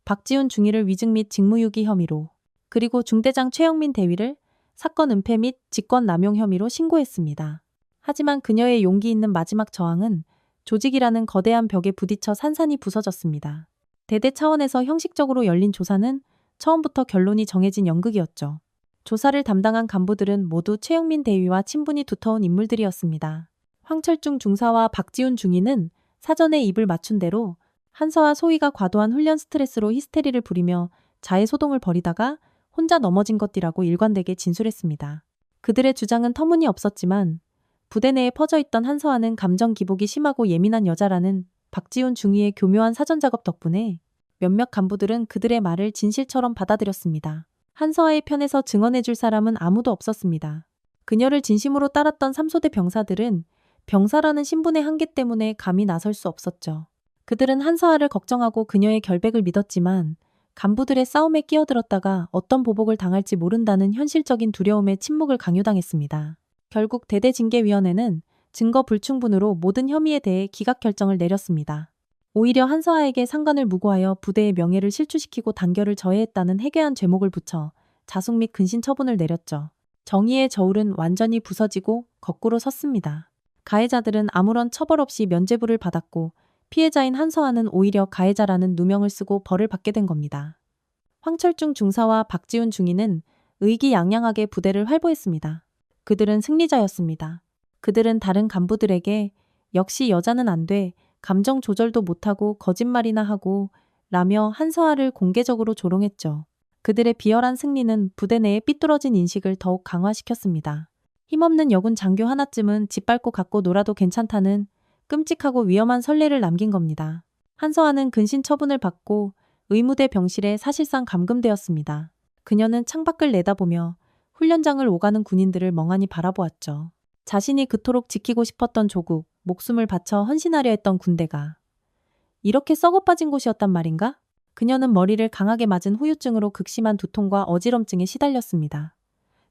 박지훈 중위를 위증 및 직무유기 혐의로, 그리고 중대장 최영민 대위를 사건 은폐 및 직권 남용 혐의로 신고했습니다. 하지만 그녀의 용기 있는 마지막 저항은 조직이라는 거대한 벽에 부딪혀 산산이 부서졌습니다. 대대 차원에서 형식적으로 열린 조사는 처음부터 결론이 정해진 연극이었죠. 조사를 담당한 간부들은 모두 최영민 대위와 친분이 두터운 인물들이었습니다. 황철중 중사와 박지훈 중위는 사전에 입을 맞춘 대로 한서와 소희가 과도한 훈련 스트레스로 히스테리를 부리며 자해 소동을 벌이다가 혼자 넘어진 것이라고 일관되게 진술했습니다. 그들의 주장은 터무니없었지만 부대 내에 퍼져있던 한서아는 감정 기복이 심하고 예민한 여자라는 박지훈 중위의 교묘한 사전작업 덕분에 몇몇 간부들은 그들의 말을 진실처럼 받아들였습니다. 한서아의 편에서 증언해줄 사람은 아무도 없었습니다. 그녀를 진심으로 따랐던 3소대 병사들은 병사라는 신분의 한계 때문에 감히 나설 수 없었죠. 그들은 한서아를 걱정하고 그녀의 결백을 믿었지만 간부들의 싸움에 끼어들었다가 어떤 보복을 당할지 모른다는 현실적인 두려움에 침묵을 강요당했습니다. 결국 대대징계위원회는 증거 불충분으로 모든 혐의에 대해 기각 결정을 내렸습니다. 오히려 한서아에게 상관을 무고하여 부대의 명예를 실추시키고 단결을 저해했다는 해괴한 죄목을 붙여 자숙 및 근신 처분을 내렸죠. 정의의 저울은 완전히 부서지고 거꾸로 섰습니다. 가해자들은 아무런 처벌 없이 면죄부를 받았고 피해자인 한서아는 오히려 가해자라는 누명을 쓰고 벌을 받게 된 겁니다. 황철중 중사와 박지훈 중위는 의기양양하게 부대를 활보했습니다. 그들은 승리자였습니다. 그들은 다른 간부들에게 역시 여자는 안 돼, 감정 조절도 못하고 거짓말이나 하고 라며 한서아를 공개적으로 조롱했죠. 그들의 비열한 승리는 부대 내의 삐뚤어진 인식을 더욱 강화시켰습니다. 힘없는 여군 장교 하나쯤은 짓밟고 갖고 놀아도 괜찮다는 끔찍하고 위험한 선례를 남긴 겁니다. 한서아는 근신 처분을 받고 의무대 병실에 사실상 감금되었습니다. 그녀는 창밖을 내다보며 훈련장을 오가는 군인들을 멍하니 바라보았죠. 자신이 그토록 지키고 싶었던 조국, 목숨을 바쳐 헌신하려 했던 군대가 이렇게 썩어빠진 곳이었단 말인가? 그녀는 머리를 강하게 맞은 후유증으로 극심한 두통과 어지럼증에 시달렸습니다.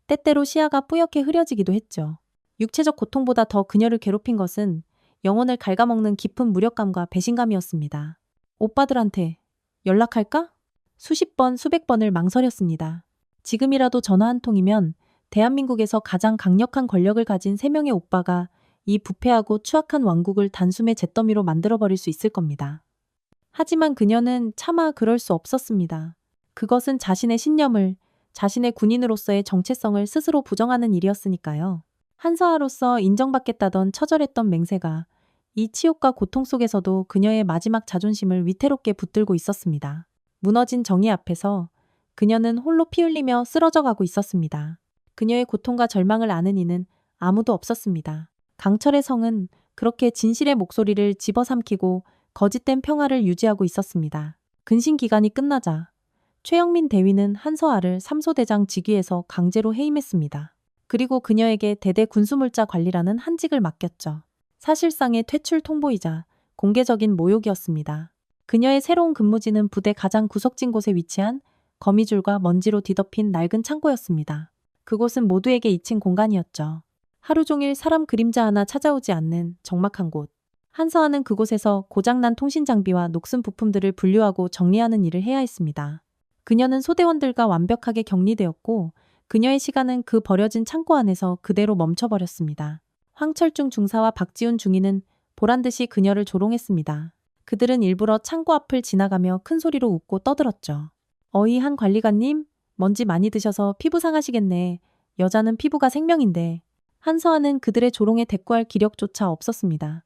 때때로 시야가 뿌옇게 흐려지기도 했죠. 육체적 고통보다 더 그녀를 괴롭힌 것은 영혼을 갉아먹는 깊은 무력감과 배신감이었습니다. 오빠들한테 연락할까? 수십 번, 수백 번을 망설였습니다. 지금이라도 전화 한 통이면 대한민국에서 가장 강력한 권력을 가진 3명의 오빠가 이 부패하고 추악한 왕국을 단숨에 잿더미로 만들어버릴 수 있을 겁니다. 하지만 그녀는 차마 그럴 수 없었습니다. 그것은 자신의 신념을, 자신의 군인으로서의 정체성을 스스로 부정하는 일이었으니까요. 한서아로서 인정받겠다던 처절했던 맹세가 이 치욕과 고통 속에서도 그녀의 마지막 자존심을 위태롭게 붙들고 있었습니다. 무너진 정의 앞에서 그녀는 홀로 피 흘리며 쓰러져 가고 있었습니다. 그녀의 고통과 절망을 아는 이는 아무도 없었습니다. 강철의 성은 그렇게 진실의 목소리를 집어삼키고 거짓된 평화를 유지하고 있었습니다. 근신 기간이 끝나자 최영민 대위는 한서아를 삼소대장 직위에서 강제로 해임했습니다. 그리고 그녀에게 대대 군수물자 관리라는 한직을 맡겼죠. 사실상의 퇴출 통보이자 공개적인 모욕이었습니다. 그녀의 새로운 근무지는 부대 가장 구석진 곳에 위치한 거미줄과 먼지로 뒤덮인 낡은 창고였습니다. 그곳은 모두에게 잊힌 공간이었죠. 하루 종일 사람 그림자 하나 찾아오지 않는 적막한 곳. 한서아는 그곳에서 고장난 통신 장비와 녹슨 부품들을 분류하고 정리하는 일을 해야 했습니다. 그녀는 소대원들과 완벽하게 격리되었고 그녀의 시간은 그 버려진 창고 안에서 그대로 멈춰버렸습니다. 황철중 중사와 박지훈 중위는 보란듯이 그녀를 조롱했습니다. 그들은 일부러 창고 앞을 지나가며 큰 소리로 웃고 떠들었죠. 어이 한 관리관님, 먼지 많이 드셔서 피부 상하시겠네. 여자는 피부가 생명인데. 한서아는 그들의 조롱에 대꾸할 기력조차 없었습니다.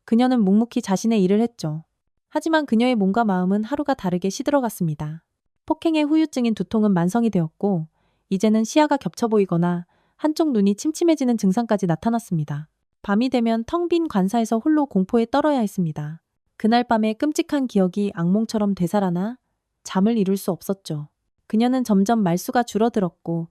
그녀는 묵묵히 자신의 일을 했죠. 하지만 그녀의 몸과 마음은 하루가 다르게 시들어갔습니다. 폭행의 후유증인 두통은 만성이 되었고 이제는 시야가 겹쳐 보이거나 한쪽 눈이 침침해지는 증상까지 나타났습니다. 밤이 되면 텅 빈 관사에서 홀로 공포에 떨어야 했습니다. 그날 밤의 끔찍한 기억이 악몽처럼 되살아나 잠을 이룰 수 없었죠. 그녀는 점점 말수가 줄어들었고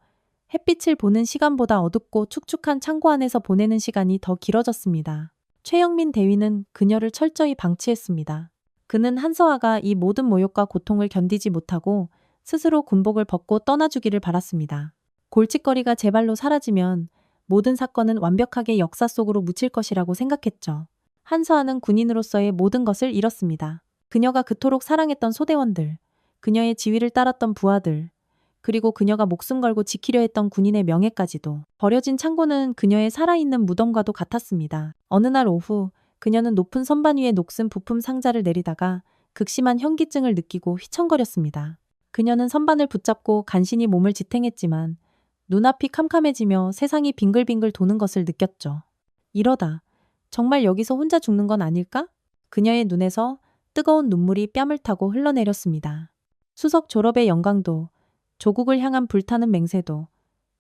햇빛을 보는 시간보다 어둡고 축축한 창고 안에서 보내는 시간이 더 길어졌습니다. 최영민 대위는 그녀를 철저히 방치했습니다. 그는 한서아가 이 모든 모욕과 고통을 견디지 못하고 스스로 군복을 벗고 떠나주기를 바랐습니다. 골칫거리가 제 발로 사라지면 모든 사건은 완벽하게 역사 속으로 묻힐 것이라고 생각했죠. 한서아는 군인으로서의 모든 것을 잃었습니다. 그녀가 그토록 사랑했던 소대원들, 그녀의 지위를 따랐던 부하들, 그리고 그녀가 목숨 걸고 지키려 했던 군인의 명예까지도. 버려진 창고는 그녀의 살아있는 무덤과도 같았습니다. 어느 날 오후 그녀는 높은 선반 위에 녹슨 부품 상자를 내리다가 극심한 현기증을 느끼고 휘청거렸습니다. 그녀는 선반을 붙잡고 간신히 몸을 지탱했지만 눈앞이 캄캄해지며 세상이 빙글빙글 도는 것을 느꼈죠. 이러다 정말 여기서 혼자 죽는 건 아닐까? 그녀의 눈에서 뜨거운 눈물이 뺨을 타고 흘러내렸습니다. 수석 졸업의 영광도, 조국을 향한 불타는 맹세도,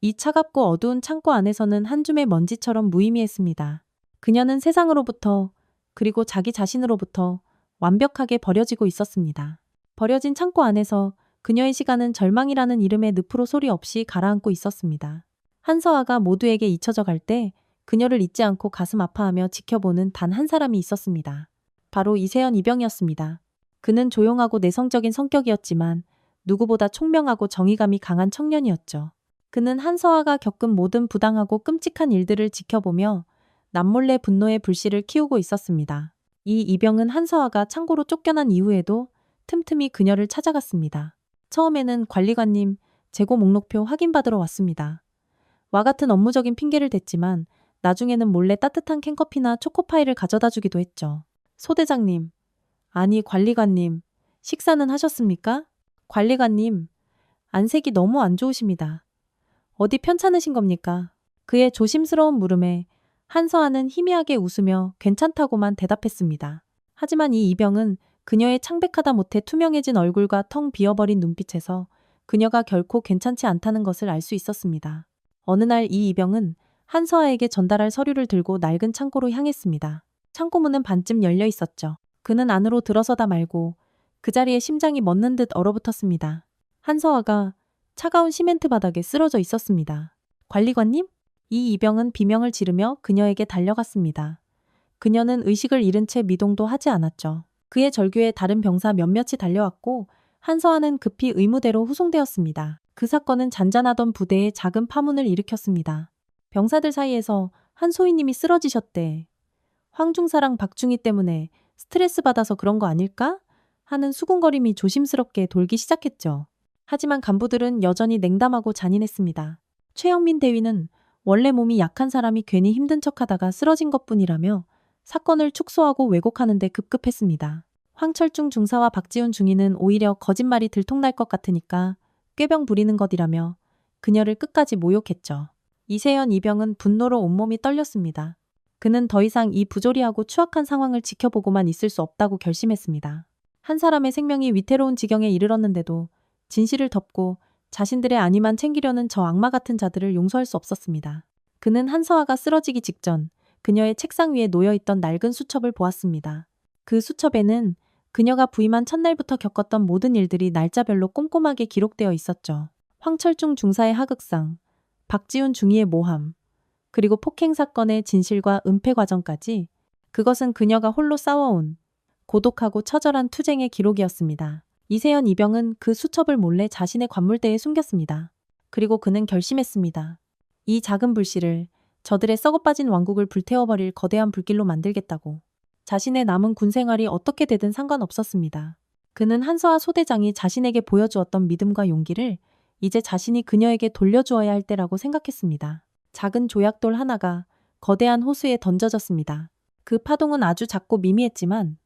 이 차갑고 어두운 창고 안에서는 한 줌의 먼지처럼 무의미했습니다. 그녀는 세상으로부터 그리고 자기 자신으로부터 완벽하게 버려지고 있었습니다. 버려진 창고 안에서 그녀의 시간은 절망이라는 이름의 늪으로 소리 없이 가라앉고 있었습니다. 한서아가 모두에게 잊혀져 갈 때 그녀를 잊지 않고 가슴 아파하며 지켜보는 단 한 사람이 있었습니다. 바로 이세연 이병이었습니다. 그는 조용하고 내성적인 성격이었지만 누구보다 총명하고 정의감이 강한 청년이었죠. 그는 한서아가 겪은 모든 부당하고 끔찍한 일들을 지켜보며 남몰래 분노의 불씨를 키우고 있었습니다. 이 이병은 한서아가 창고로 쫓겨난 이후에도 틈틈이 그녀를 찾아갔습니다. 처음에는 관리관님, 재고 목록표 확인받으러 왔습니다. 와 같은 업무적인 핑계를 댔지만 나중에는 몰래 따뜻한 캔커피나 초코파이를 가져다 주기도 했죠. 소대장님, 아니 관리관님, 식사는 하셨습니까? 관리관님, 안색이 너무 안 좋으십니다. 어디 편찮으신 겁니까? 그의 조심스러운 물음에 한서아는 희미하게 웃으며 괜찮다고만 대답했습니다. 하지만 이 이병은 그녀의 창백하다 못해 투명해진 얼굴과 텅 비어버린 눈빛에서 그녀가 결코 괜찮지 않다는 것을 알 수 있었습니다. 어느 날 이 이병은 한서아에게 전달할 서류를 들고 낡은 창고로 향했습니다. 창고문은 반쯤 열려 있었죠. 그는 안으로 들어서다 말고 그 자리에 심장이 멎는 듯 얼어붙었습니다. 한서아가 차가운 시멘트 바닥에 쓰러져 있었습니다. 관리관님? 이 이병은 비명을 지르며 그녀에게 달려갔습니다. 그녀는 의식을 잃은 채 미동도 하지 않았죠. 그의 절규에 다른 병사 몇몇이 달려왔고 한서아는 급히 의무대로 후송되었습니다. 그 사건은 잔잔하던 부대에 작은 파문을 일으켰습니다. 병사들 사이에서 한 소위님이 쓰러지셨대. 황중사랑 박중희 때문에 스트레스 받아서 그런 거 아닐까? 하는 수군거림이 조심스럽게 돌기 시작했죠. 하지만 간부들은 여전히 냉담하고 잔인했습니다. 최영민 대위는 원래 몸이 약한 사람이 괜히 힘든 척하다가 쓰러진 것뿐이라며 사건을 축소하고 왜곡하는 데 급급했습니다. 황철중 중사와 박지훈 중위는 오히려 거짓말이 들통날 것 같으니까 꾀병 부리는 것이라며 그녀를 끝까지 모욕했죠. 이세연 이병은 분노로 온몸이 떨렸습니다. 그는 더 이상 이 부조리하고 추악한 상황을 지켜보고만 있을 수 없다고 결심했습니다. 한 사람의 생명이 위태로운 지경에 이르렀는데도 진실을 덮고 자신들의 안위만 챙기려는 저 악마 같은 자들을 용서할 수 없었습니다. 그는 한서아가 쓰러지기 직전 그녀의 책상 위에 놓여있던 낡은 수첩을 보았습니다. 그 수첩에는 그녀가 부임한 첫날부터 겪었던 모든 일들이 날짜별로 꼼꼼하게 기록되어 있었죠. 황철중 중사의 하극상, 박지훈 중위의 모함, 그리고 폭행 사건의 진실과 은폐 과정까지 그것은 그녀가 홀로 싸워온 고독하고 처절한 투쟁의 기록이었습니다. 이세연 이병은 그 수첩을 몰래 자신의 관물대에 숨겼습니다. 그리고 그는 결심했습니다. 이 작은 불씨를 저들의 썩어빠진 왕국을 불태워버릴 거대한 불길로 만들겠다고. 자신의 남은 군 생활이 어떻게 되든 상관없었습니다. 그는 한서아 소대장이 자신에게 보여주었던 믿음과 용기를 이제 자신이 그녀에게 돌려주어야 할 때라고 생각했습니다. 작은 조약돌 하나가 거대한 호수에 던져졌습니다. 그 파동은 아주 작고 미미했지만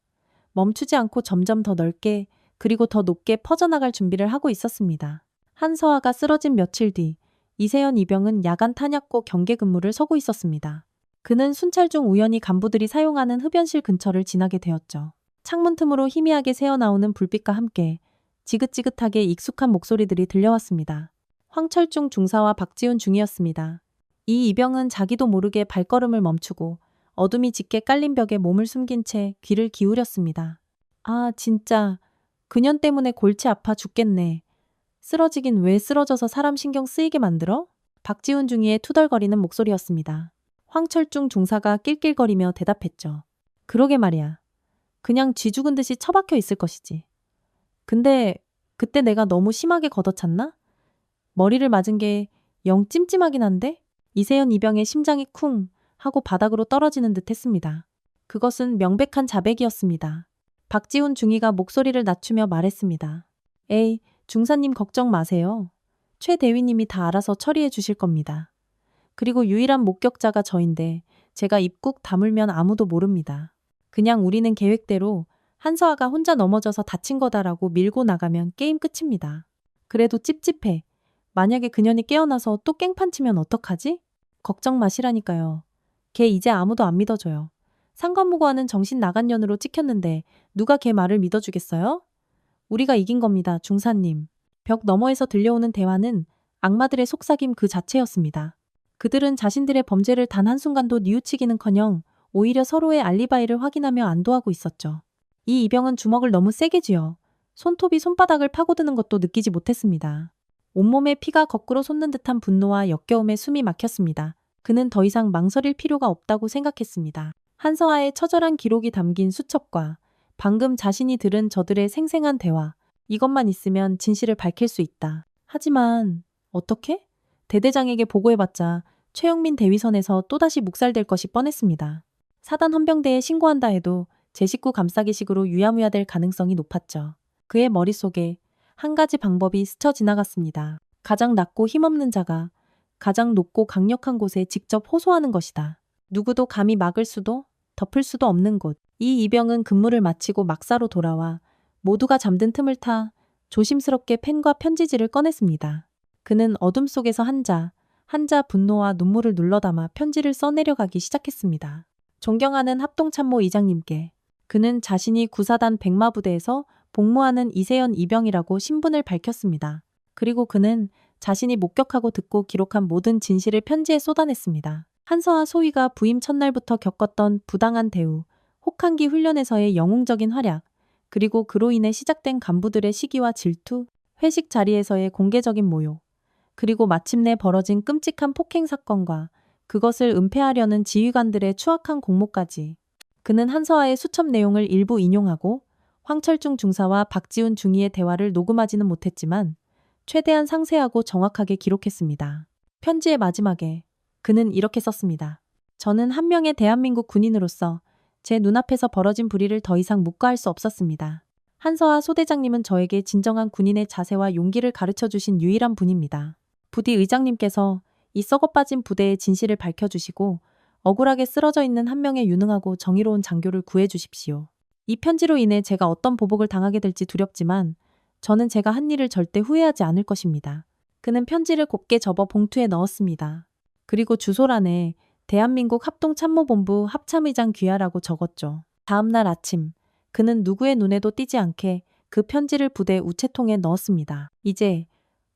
멈추지 않고 점점 더 넓게 그리고 더 높게 퍼져나갈 준비를 하고 있었습니다. 한서아가 쓰러진 며칠 뒤 이세연 이병은 야간 탄약고 경계 근무를 서고 있었습니다. 그는 순찰 중 우연히 간부들이 사용하는 흡연실 근처를 지나게 되었죠. 창문 틈으로 희미하게 새어나오는 불빛과 함께 지긋지긋하게 익숙한 목소리들이 들려왔습니다. 황철중 중사와 박지훈 중이었습니다. 이 이병은 자기도 모르게 발걸음을 멈추고 어둠이 짙게 깔린 벽에 몸을 숨긴 채 귀를 기울였습니다. 아, 진짜 그년 때문에 골치 아파 죽겠네. 쓰러지긴 왜 쓰러져서 사람 신경 쓰이게 만들어? 박지훈 중위의 투덜거리는 목소리였습니다. 황철중 중사가 낄낄거리며 대답했죠. 그러게 말이야. 그냥 쥐 죽은 듯이 처박혀 있을 것이지. 근데 그때 내가 너무 심하게 걷어찼나? 머리를 맞은 게 영 찜찜하긴 한데? 이세연 이병의 심장이 쿵 하고 바닥으로 떨어지는 듯 했습니다. 그것은 명백한 자백이었습니다. 박지훈 중위가 목소리를 낮추며 말했습니다. 에이, 중사님 걱정 마세요. 최 대위님이 다 알아서 처리해 주실 겁니다. 그리고 유일한 목격자가 저인데 제가 입 꾹 다물면 아무도 모릅니다. 그냥 우리는 계획대로 한서아가 혼자 넘어져서 다친 거다라고 밀고 나가면 게임 끝입니다. 그래도 찝찝해. 만약에 그년이 깨어나서 또 깽판 치면 어떡하지? 걱정 마시라니까요. 걔 이제 아무도 안 믿어줘요. 상관무고하는 정신 나간 년으로 찍혔는데 누가 걔 말을 믿어주겠어요? 우리가 이긴 겁니다, 중사님. 벽 너머에서 들려오는 대화는 악마들의 속삭임 그 자체였습니다. 그들은 자신들의 범죄를 단 한순간도 뉘우치기는커녕 오히려 서로의 알리바이를 확인하며 안도하고 있었죠. 이 이병은 주먹을 너무 세게 쥐어 손톱이 손바닥을 파고드는 것도 느끼지 못했습니다. 온몸에 피가 거꾸로 솟는 듯한 분노와 역겨움에 숨이 막혔습니다. 그는 더 이상 망설일 필요가 없다고 생각했습니다. 한서아의 처절한 기록이 담긴 수첩과 방금 자신이 들은 저들의 생생한 대화, 이것만 있으면 진실을 밝힐 수 있다. 하지만 어떻게? 대대장에게 보고해봤자 최영민 대위선에서 또다시 묵살될 것이 뻔했습니다. 사단 헌병대에 신고한다 해도 제 식구 감싸기식으로 유야무야 될 가능성이 높았죠. 그의 머릿속에 한 가지 방법이 스쳐 지나갔습니다. 가장 낮고 힘없는 자가 가장 높고 강력한 곳에 직접 호소하는 것이다. 누구도 감히 막을 수도 덮을 수도 없는 곳. 이 이병은 근무를 마치고 막사로 돌아와 모두가 잠든 틈을 타 조심스럽게 펜과 편지지를 꺼냈습니다. 그는 어둠 속에서 한자 분노와 눈물을 눌러담아 편지를 써내려가기 시작했습니다. 존경하는 합동참모 이장님께. 그는 자신이 구사단 백마부대에서 복무하는 이세연 이병이라고 신분을 밝혔습니다. 그리고 그는 자신이 목격하고 듣고 기록한 모든 진실을 편지에 쏟아냈습니다. 한서아 소위가 부임 첫날부터 겪었던 부당한 대우, 혹한기 훈련에서의 영웅적인 활약, 그리고 그로 인해 시작된 간부들의 시기와 질투, 회식 자리에서의 공개적인 모욕, 그리고 마침내 벌어진 끔찍한 폭행 사건과 그것을 은폐하려는 지휘관들의 추악한 공모까지. 그는 한서아의 수첩 내용을 일부 인용하고 황철중 중사와 박지훈 중위의 대화를 녹음하지는 못했지만 최대한 상세하고 정확하게 기록했습니다. 편지의 마지막에 그는 이렇게 썼습니다. 저는 한 명의 대한민국 군인으로서 제 눈앞에서 벌어진 불의를 더 이상 묵과할 수 없었습니다. 한서아 소대장님은 저에게 진정한 군인의 자세와 용기를 가르쳐 주신 유일한 분입니다. 부디 의장님께서 이 썩어빠진 부대의 진실을 밝혀주시고 억울하게 쓰러져 있는 한 명의 유능하고 정의로운 장교를 구해 주십시오. 이 편지로 인해 제가 어떤 보복을 당하게 될지 두렵지만 저는 제가 한 일을 절대 후회하지 않을 것입니다. 그는 편지를 곱게 접어 봉투에 넣었습니다. 그리고 주소란에 대한민국 합동참모본부 합참의장 귀하라고 적었죠. 다음 날 아침 그는 누구의 눈에도 띄지 않게 그 편지를 부대 우체통에 넣었습니다. 이제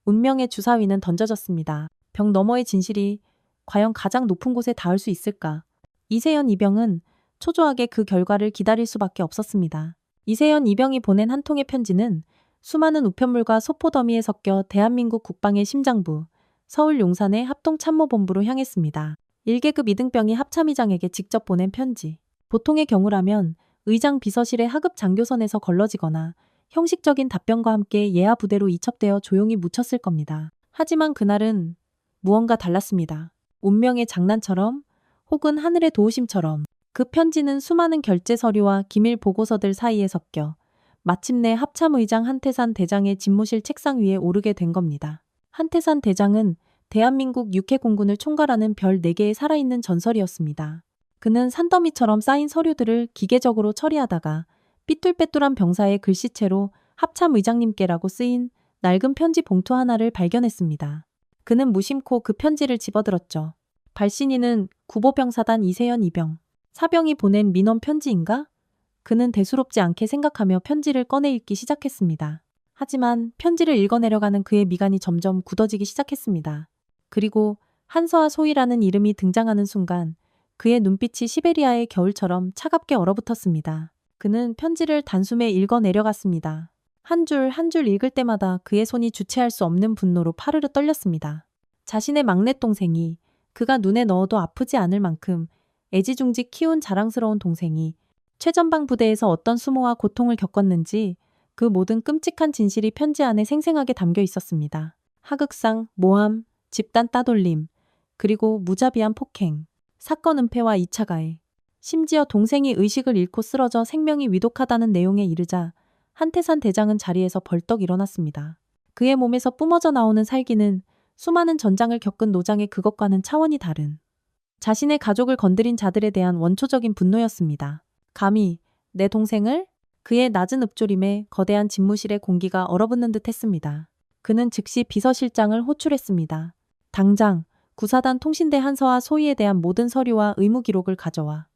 운명의 주사위는 던져졌습니다. 벽 너머의 진실이 과연 가장 높은 곳에 닿을 수 있을까? 이세연 이병은 초조하게 그 결과를 기다릴 수밖에 없었습니다. 이세연 이병이 보낸 한 통의 편지는 수많은 우편물과 소포더미에 섞여 대한민국 국방의 심장부, 서울 용산의 합동참모본부로 향했습니다. 1계급 2등병이 합참의장에게 직접 보낸 편지. 보통의 경우라면 의장 비서실의 하급 장교선에서 걸러지거나 형식적인 답변과 함께 예하 부대로 이첩되어 조용히 묻혔을 겁니다. 하지만 그날은 무언가 달랐습니다. 운명의 장난처럼 혹은 하늘의 도우심처럼 그 편지는 수많은 결제 서류와 기밀 보고서들 사이에 섞여 마침내 합참의장 한태산 대장의 집무실 책상 위에 오르게 된 겁니다. 한태산 대장은 대한민국 육해공군을 총괄하는 별 4개의 살아있는 전설이었습니다. 그는 산더미처럼 쌓인 서류들을 기계적으로 처리하다가 삐뚤빼뚤한 병사의 글씨체로 합참의장님께라고 쓰인 낡은 편지 봉투 하나를 발견했습니다. 그는 무심코 그 편지를 집어들었죠. 발신인은 구보병사단 이세연 이병. 사병이 보낸 민원 편지인가? 그는 대수롭지 않게 생각하며 편지를 꺼내 읽기 시작했습니다. 하지만 편지를 읽어내려가는 그의 미간이 점점 굳어지기 시작했습니다. 그리고 한서아 소희라는 이름이 등장하는 순간 그의 눈빛이 시베리아의 겨울처럼 차갑게 얼어붙었습니다. 그는 편지를 단숨에 읽어내려갔습니다. 한 줄 한 줄 읽을 때마다 그의 손이 주체할 수 없는 분노로 파르르 떨렸습니다. 자신의 막내 동생이 그가 눈에 넣어도 아프지 않을 만큼 애지중지 키운 자랑스러운 동생이 최전방 부대에서 어떤 수모와 고통을 겪었는지 그 모든 끔찍한 진실이 편지 안에 생생하게 담겨 있었습니다. 하극상, 모함, 집단 따돌림, 그리고 무자비한 폭행, 사건 은폐와 2차 가해, 심지어 동생이 의식을 잃고 쓰러져 생명이 위독하다는 내용에 이르자 한태산 대장은 자리에서 벌떡 일어났습니다. 그의 몸에서 뿜어져 나오는 살기는 수많은 전장을 겪은 노장의 그것과는 차원이 다른 자신의 가족을 건드린 자들에 대한 원초적인 분노였습니다. 감히 내 동생을? 그의 낮은 읊조림에 거대한 집무실의 공기가 얼어붙는 듯 했습니다. 그는 즉시 비서실장을 호출했습니다. 당장 구사단 통신대 한서와 소희에 대한 모든 서류와 의무 기록을 가져와.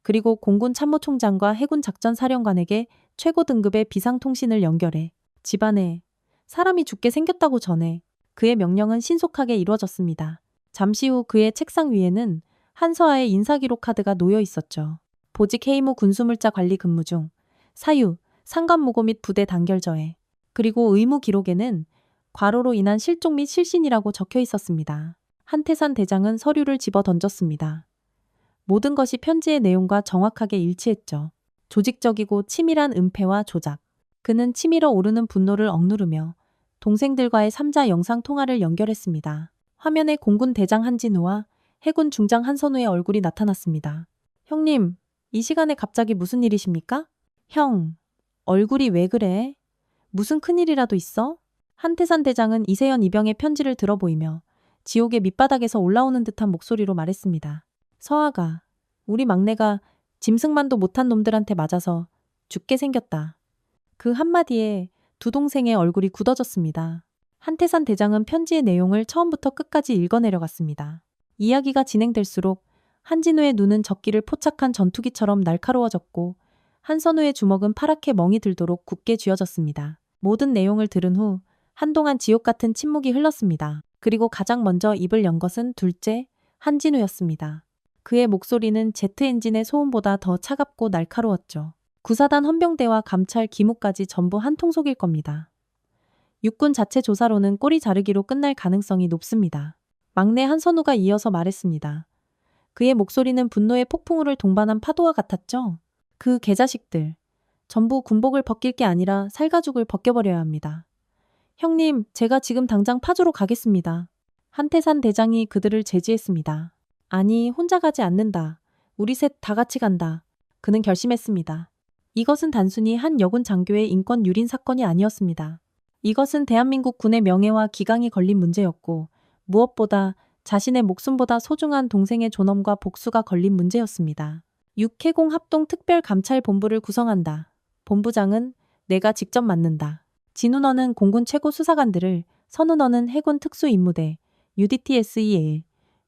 그리고 공군 참모총장과 해군 작전사령관에게 최고 등급의 비상통신을 연결해. 집안에 사람이 죽게 생겼다고 전해. 그의 명령은 신속하게 이루어졌습니다. 잠시 후 그의 책상 위에는 한서아의 인사기록 카드가 놓여 있었죠. 보직 해임 후 군수물자 관리 근무 중, 사유, 상관무고 및 부대 단결저해, 그리고 의무 기록에는 과로로 인한 실종 및 실신이라고 적혀 있었습니다. 한태산 대장은 서류를 집어 던졌습니다. 모든 것이 편지의 내용과 정확하게 일치했죠. 조직적이고 치밀한 은폐와 조작. 그는 치밀어 오르는 분노를 억누르며 동생들과의 3자 영상 통화를 연결했습니다. 화면에 공군 대장 한진우와 해군 중장 한선우의 얼굴이 나타났습니다. 형님, 이 시간에 갑자기 무슨 일이십니까? 형, 얼굴이 왜 그래? 무슨 큰일이라도 있어? 한태산 대장은 이세연 이병의 편지를 들어 보이며 지옥의 밑바닥에서 올라오는 듯한 목소리로 말했습니다. 서아가, 우리 막내가 짐승만도 못한 놈들한테 맞아서 죽게 생겼다. 그 한마디에 두 동생의 얼굴이 굳어졌습니다. 한태산 대장은 편지의 내용을 처음부터 끝까지 읽어내려갔습니다. 이야기가 진행될수록 한진우의 눈은 적기를 포착한 전투기처럼 날카로워졌고 한선우의 주먹은 파랗게 멍이 들도록 굳게 쥐어졌습니다. 모든 내용을 들은 후 한동안 지옥 같은 침묵이 흘렀습니다. 그리고 가장 먼저 입을 연 것은 둘째, 한진우였습니다. 그의 목소리는 제트 엔진의 소음보다 더 차갑고 날카로웠죠. 구사단 헌병대와 감찰 기무까지 전부 한 통속일 겁니다. 육군 자체 조사로는 꼬리 자르기로 끝날 가능성이 높습니다. 막내 한선우가 이어서 말했습니다. 그의 목소리는 분노의 폭풍우를 동반한 파도와 같았죠. 그 개자식들. 전부 군복을 벗길 게 아니라 살가죽을 벗겨버려야 합니다. 형님, 제가 지금 당장 파주로 가겠습니다. 한태산 대장이 그들을 제지했습니다. 아니, 혼자 가지 않는다. 우리 셋 다 같이 간다. 그는 결심했습니다. 이것은 단순히 한 여군 장교의 인권 유린 사건이 아니었습니다. 이것은 대한민국 군의 명예와 기강이 걸린 문제였고 무엇보다 자신의 목숨보다 소중한 동생의 존엄과 복수가 걸린 문제였습니다. 6해공 합동특별감찰본부를 구성한다. 본부장은 내가 직접 맡는다. 진우 너는 공군 최고 수사관들을, 선우 너는 해군 특수임무대, UDTSEA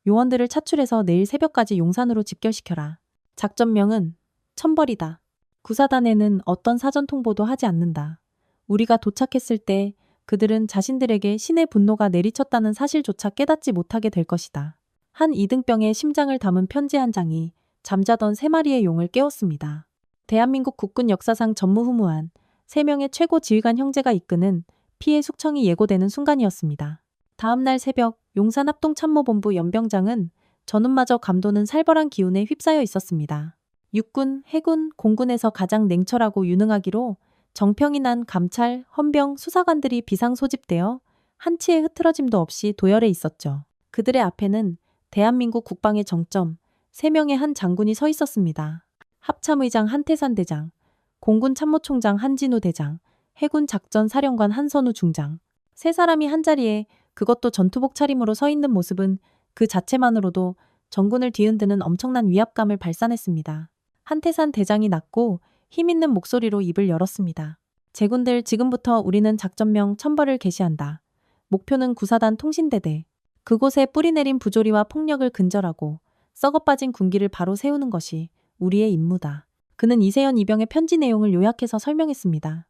요원들을 차출해서 내일 새벽까지 용산으로 집결시켜라. 작전명은 천벌이다. 구사단에는 어떤 사전 통보도 하지 않는다. 우리가 도착했을 때 그들은 자신들에게 신의 분노가 내리쳤다는 사실조차 깨닫지 못하게 될 것이다. 한 이등병의 심장을 담은 편지 한 장이 잠자던 3마리의 용을 깨웠습니다. 대한민국 국군 역사상 전무후무한 3명의 최고 지휘관 형제가 이끄는 피해 숙청이 예고되는 순간이었습니다. 다음 날 새벽 용산 합동참모본부 연병장은 전운마저 감도는 살벌한 기운에 휩싸여 있었습니다. 육군, 해군, 공군에서 가장 냉철하고 유능하기로 정평이 난 감찰, 헌병, 수사관들이 비상 소집되어 한치의 흐트러짐도 없이 도열해 있었죠. 그들의 앞에는 대한민국 국방의 정점, 3명의 한 장군이 서 있었습니다. 합참의장 한태산 대장, 공군 참모총장 한진우 대장, 해군 작전사령관 한선우 중장. 3사람이 한자리에, 그것도 전투복 차림으로 서 있는 모습은 그 자체만으로도 전군을 뒤흔드는 엄청난 위압감을 발산했습니다. 한태산 대장이 낮고 힘있는 목소리로 입을 열었습니다. 제군들, 지금부터 우리는 작전명 천벌을 개시한다. 목표는 구사단 통신대대. 그곳에 뿌리내린 부조리와 폭력을 근절하고 썩어빠진 군기를 바로 세우는 것이 우리의 임무다. 그는 이세연 이병의 편지 내용을 요약해서 설명했습니다.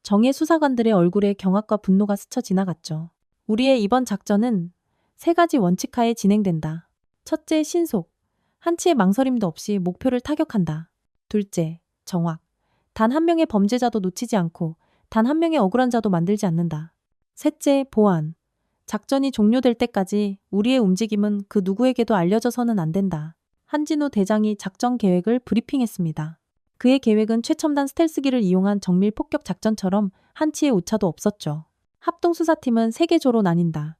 정예 수사관들의 얼굴에 경악과 분노가 스쳐 지나갔죠. 우리의 이번 작전은 3가지 원칙하에 진행된다. 첫째, 신속. 한치의 망설임도 없이 목표를 타격한다. 둘째, 정확. 단 한 명의 범죄자도 놓치지 않고 단 한 명의 억울한 자도 만들지 않는다. 셋째, 보안. 작전이 종료될 때까지 우리의 움직임은 그 누구에게도 알려져서는 안 된다. 한진우 대장이 작전 계획을 브리핑했습니다. 그의 계획은 최첨단 스텔스기를 이용한 정밀 폭격 작전처럼 한치의 오차도 없었죠. 합동수사팀은 3개조로 나뉜다.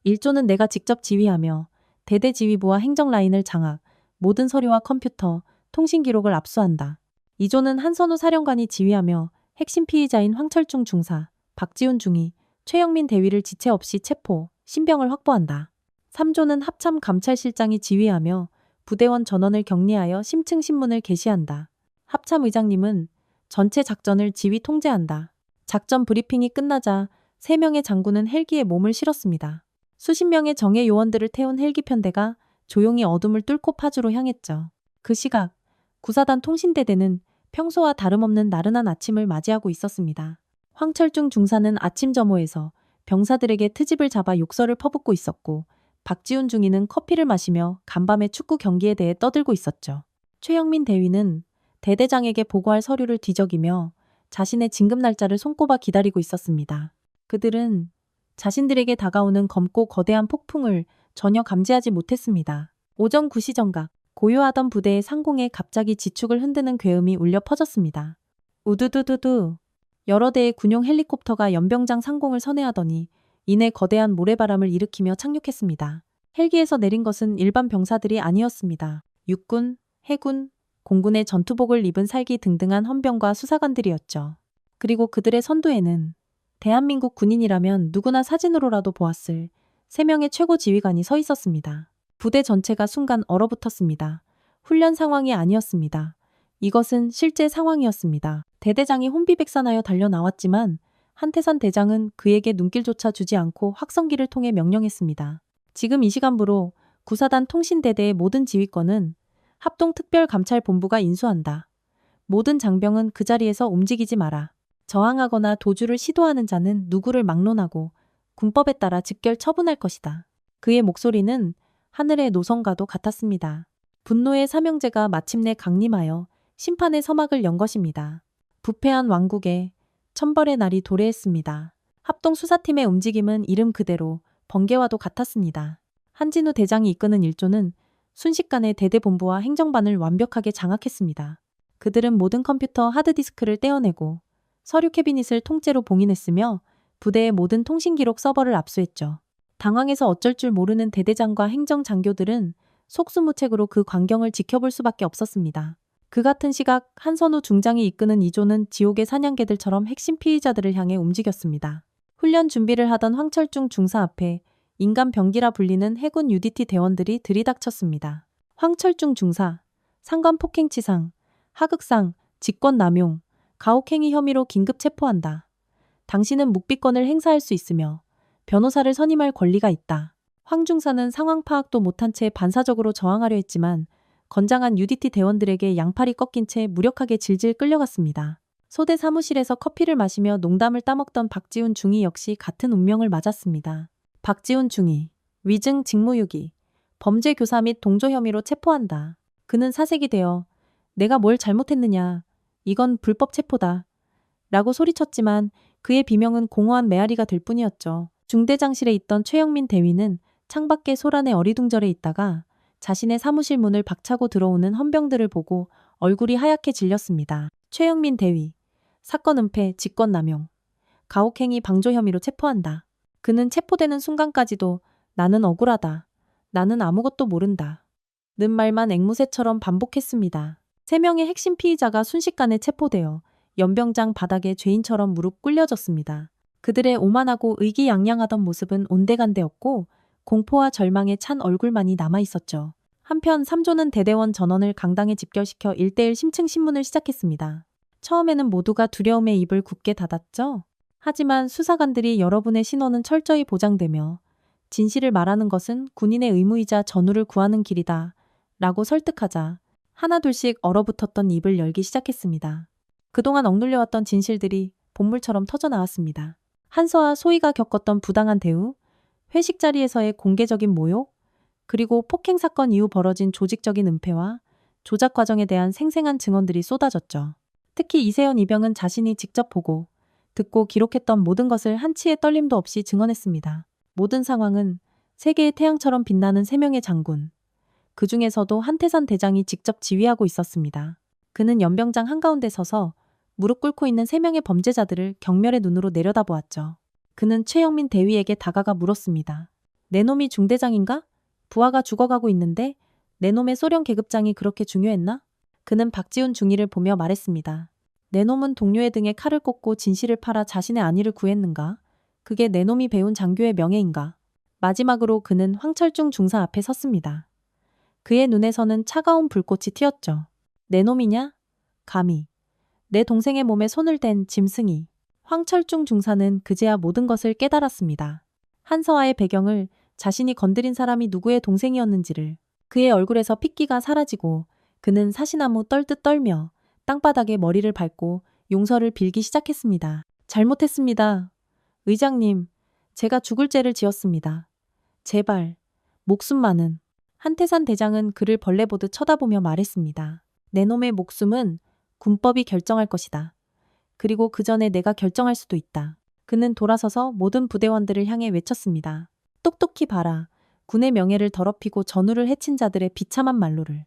1조는 내가 직접 지휘하며 대대 지휘부와 행정 라인을 장악, 모든 서류와 컴퓨터, 통신 기록을 압수한다. 2조는 한선우 사령관이 지휘하며 핵심 피의자인 황철중 중사, 박지훈 중위, 최영민 대위를 지체 없이 체포, 신병을 확보한다. 3조는 합참 감찰실장이 지휘하며 부대원 전원을 격리하여 심층 신문을 게시한다. 합참 의장님은 전체 작전을 지휘 통제한다. 작전 브리핑이 끝나자 3명의 장군은 헬기에 몸을 실었습니다. 수십 명의 정예 요원들을 태운 헬기 편대가 조용히 어둠을 뚫고 파주로 향했죠. 그 시각 구사단 통신대대는 평소와 다름없는 나른한 아침을 맞이하고 있었습니다. 황철중 중사는 아침 점호에서 병사들에게 트집을 잡아 욕설을 퍼붓고 있었고 박지훈 중위는 커피를 마시며 간밤의 축구 경기에 대해 떠들고 있었죠. 최영민 대위는 대대장에게 보고할 서류를 뒤적이며 자신의 진급 날짜를 손꼽아 기다리고 있었습니다. 그들은 자신들에게 다가오는 검고 거대한 폭풍을 전혀 감지하지 못했습니다. 오전 9시 정각, 고요하던 부대의 상공에 갑자기 지축을 흔드는 괴음이 울려 퍼졌습니다. 우두두두두. 여러 대의 군용 헬리콥터가 연병장 상공을 선회하더니 이내 거대한 모래바람을 일으키며 착륙했습니다. 헬기에서 내린 것은 일반 병사들이 아니었습니다. 육군, 해군, 공군의 전투복을 입은 살기 등등한 헌병과 수사관들이었죠. 그리고 그들의 선두에는 대한민국 군인이라면 누구나 사진으로라도 보았을 3명의 최고 지휘관이 서 있었습니다. 부대 전체가 순간 얼어붙었습니다. 훈련 상황이 아니었습니다. 이것은 실제 상황이었습니다. 대대장이 혼비백산하여 달려나왔지만 한태산 대장은 그에게 눈길조차 주지 않고 확성기를 통해 명령했습니다. 지금 이 시간부로 구사단 통신대대의 모든 지휘권은 합동특별감찰본부가 인수한다. 모든 장병은 그 자리에서 움직이지 마라. 저항하거나 도주를 시도하는 자는 누구를 막론하고 군법에 따라 즉결 처분할 것이다. 그의 목소리는 하늘의 노성과도 같았습니다. 분노의 사명제가 마침내 강림하여 심판의 서막을 연 것입니다. 부패한 왕국에 천벌의 날이 도래했습니다. 합동수사팀의 움직임은 이름 그대로 번개와도 같았습니다. 한진우 대장이 이끄는 1조는 순식간에 대대본부와 행정반을 완벽하게 장악했습니다. 그들은 모든 컴퓨터 하드디스크를 떼어내고 서류 캐비닛을 통째로 봉인했으며 부대의 모든 통신기록 서버를 압수했죠. 당황해서 어쩔 줄 모르는 대대장과 행정장교들은 속수무책으로 그 광경을 지켜볼 수밖에 없었습니다. 그 같은 시각 한선우 중장이 이끄는 2조는 지옥의 사냥개들처럼 핵심 피의자들을 향해 움직였습니다. 훈련 준비를 하던 황철중 중사 앞에 인간 병기라 불리는 해군 UDT 대원들이 들이닥쳤습니다. 황철중 중사, 상관 폭행치상, 하극상, 직권남용, 가혹행위 혐의로 긴급 체포한다. 당신은 묵비권을 행사할 수 있으며 변호사를 선임할 권리가 있다. 황 중사는 상황 파악도 못한 채 반사적으로 저항하려 했지만 건장한 UDT 대원들에게 양팔이 꺾인 채 무력하게 질질 끌려갔습니다. 소대 사무실에서 커피를 마시며 농담을 따먹던 박지훈 중위 역시 같은 운명을 맞았습니다. 박지훈 중위, 위증 직무유기, 범죄 교사 및 동조 혐의로 체포한다. 그는 사색이 되어 내가 뭘 잘못했느냐, 이건 불법 체포다 라고 소리쳤지만 그의 비명은 공허한 메아리가 될 뿐이었죠. 중대장실에 있던 최영민 대위는 창밖에 소란에 어리둥절해 있다가 자신의 사무실 문을 박차고 들어오는 헌병들을 보고 얼굴이 하얗게 질렸습니다. 최영민 대위, 사건 은폐, 직권남용, 가혹행위 방조 혐의로 체포한다. 그는 체포되는 순간까지도 나는 억울하다. 나는 아무것도 모른다. 는 말만 앵무새처럼 반복했습니다. 3명의 핵심 피의자가 순식간에 체포되어 연병장 바닥에 죄인처럼 무릎 꿇려졌습니다. 그들의 오만하고 의기양양하던 모습은 온데간데없고 공포와 절망에 찬 얼굴만이 남아있었죠. 한편 3조는 대대원 전원을 강당에 집결시켜 1대1 심층 신문을 시작했습니다. 처음에는 모두가 두려움에 입을 굳게 닫았죠. 하지만 수사관들이 여러분의 신원은 철저히 보장되며 진실을 말하는 것은 군인의 의무이자 전우를 구하는 길이다 라고 설득하자 하나둘씩 얼어붙었던 입을 열기 시작했습니다. 그동안 억눌려왔던 진실들이 본물처럼 터져나왔습니다. 한서와 소희가 겪었던 부당한 대우, 회식 자리에서의 공개적인 모욕, 그리고 폭행 사건 이후 벌어진 조직적인 은폐와 조작 과정에 대한 생생한 증언들이 쏟아졌죠. 특히 이세연 이병은 자신이 직접 보고 듣고 기록했던 모든 것을 한치의 떨림도 없이 증언했습니다. 모든 상황은 세계의 태양처럼 빛나는 3명의 장군, 그 중에서도 한태산 대장이 직접 지휘하고 있었습니다. 그는 연병장 한가운데 서서 무릎 꿇고 있는 3명의 범죄자들을 경멸의 눈으로 내려다보았죠. 그는 최영민 대위에게 다가가 물었습니다. 내 놈이 중대장인가? 부하가 죽어가고 있는데 내 놈의 소련 계급장이 그렇게 중요했나? 그는 박지훈 중위를 보며 말했습니다. 내 놈은 동료의 등에 칼을 꽂고 진실을 팔아 자신의 안위를 구했는가? 그게 내 놈이 배운 장교의 명예인가? 마지막으로 그는 황철중 중사 앞에 섰습니다. 그의 눈에서는 차가운 불꽃이 튀었죠. 내 놈이냐? 감히. 내 동생의 몸에 손을 댄 짐승이. 황철중 중사는 그제야 모든 것을 깨달았습니다. 한서아의 배경을, 자신이 건드린 사람이 누구의 동생이었는지를. 그의 얼굴에서 핏기가 사라지고 그는 사시나무 떨듯 떨며 땅바닥에 머리를 밟고 용서를 빌기 시작했습니다. 잘못했습니다. 의장님, 제가 죽을 죄를 지었습니다. 제발, 목숨만은. 한태산 대장은 그를 벌레 보듯 쳐다보며 말했습니다. 내 놈의 목숨은 군법이 결정할 것이다. 그리고 그 전에 내가 결정할 수도 있다. 그는 돌아서서 모든 부대원들을 향해 외쳤습니다. 똑똑히 봐라. 군의 명예를 더럽히고 전우를 해친 자들의 비참한 말로를.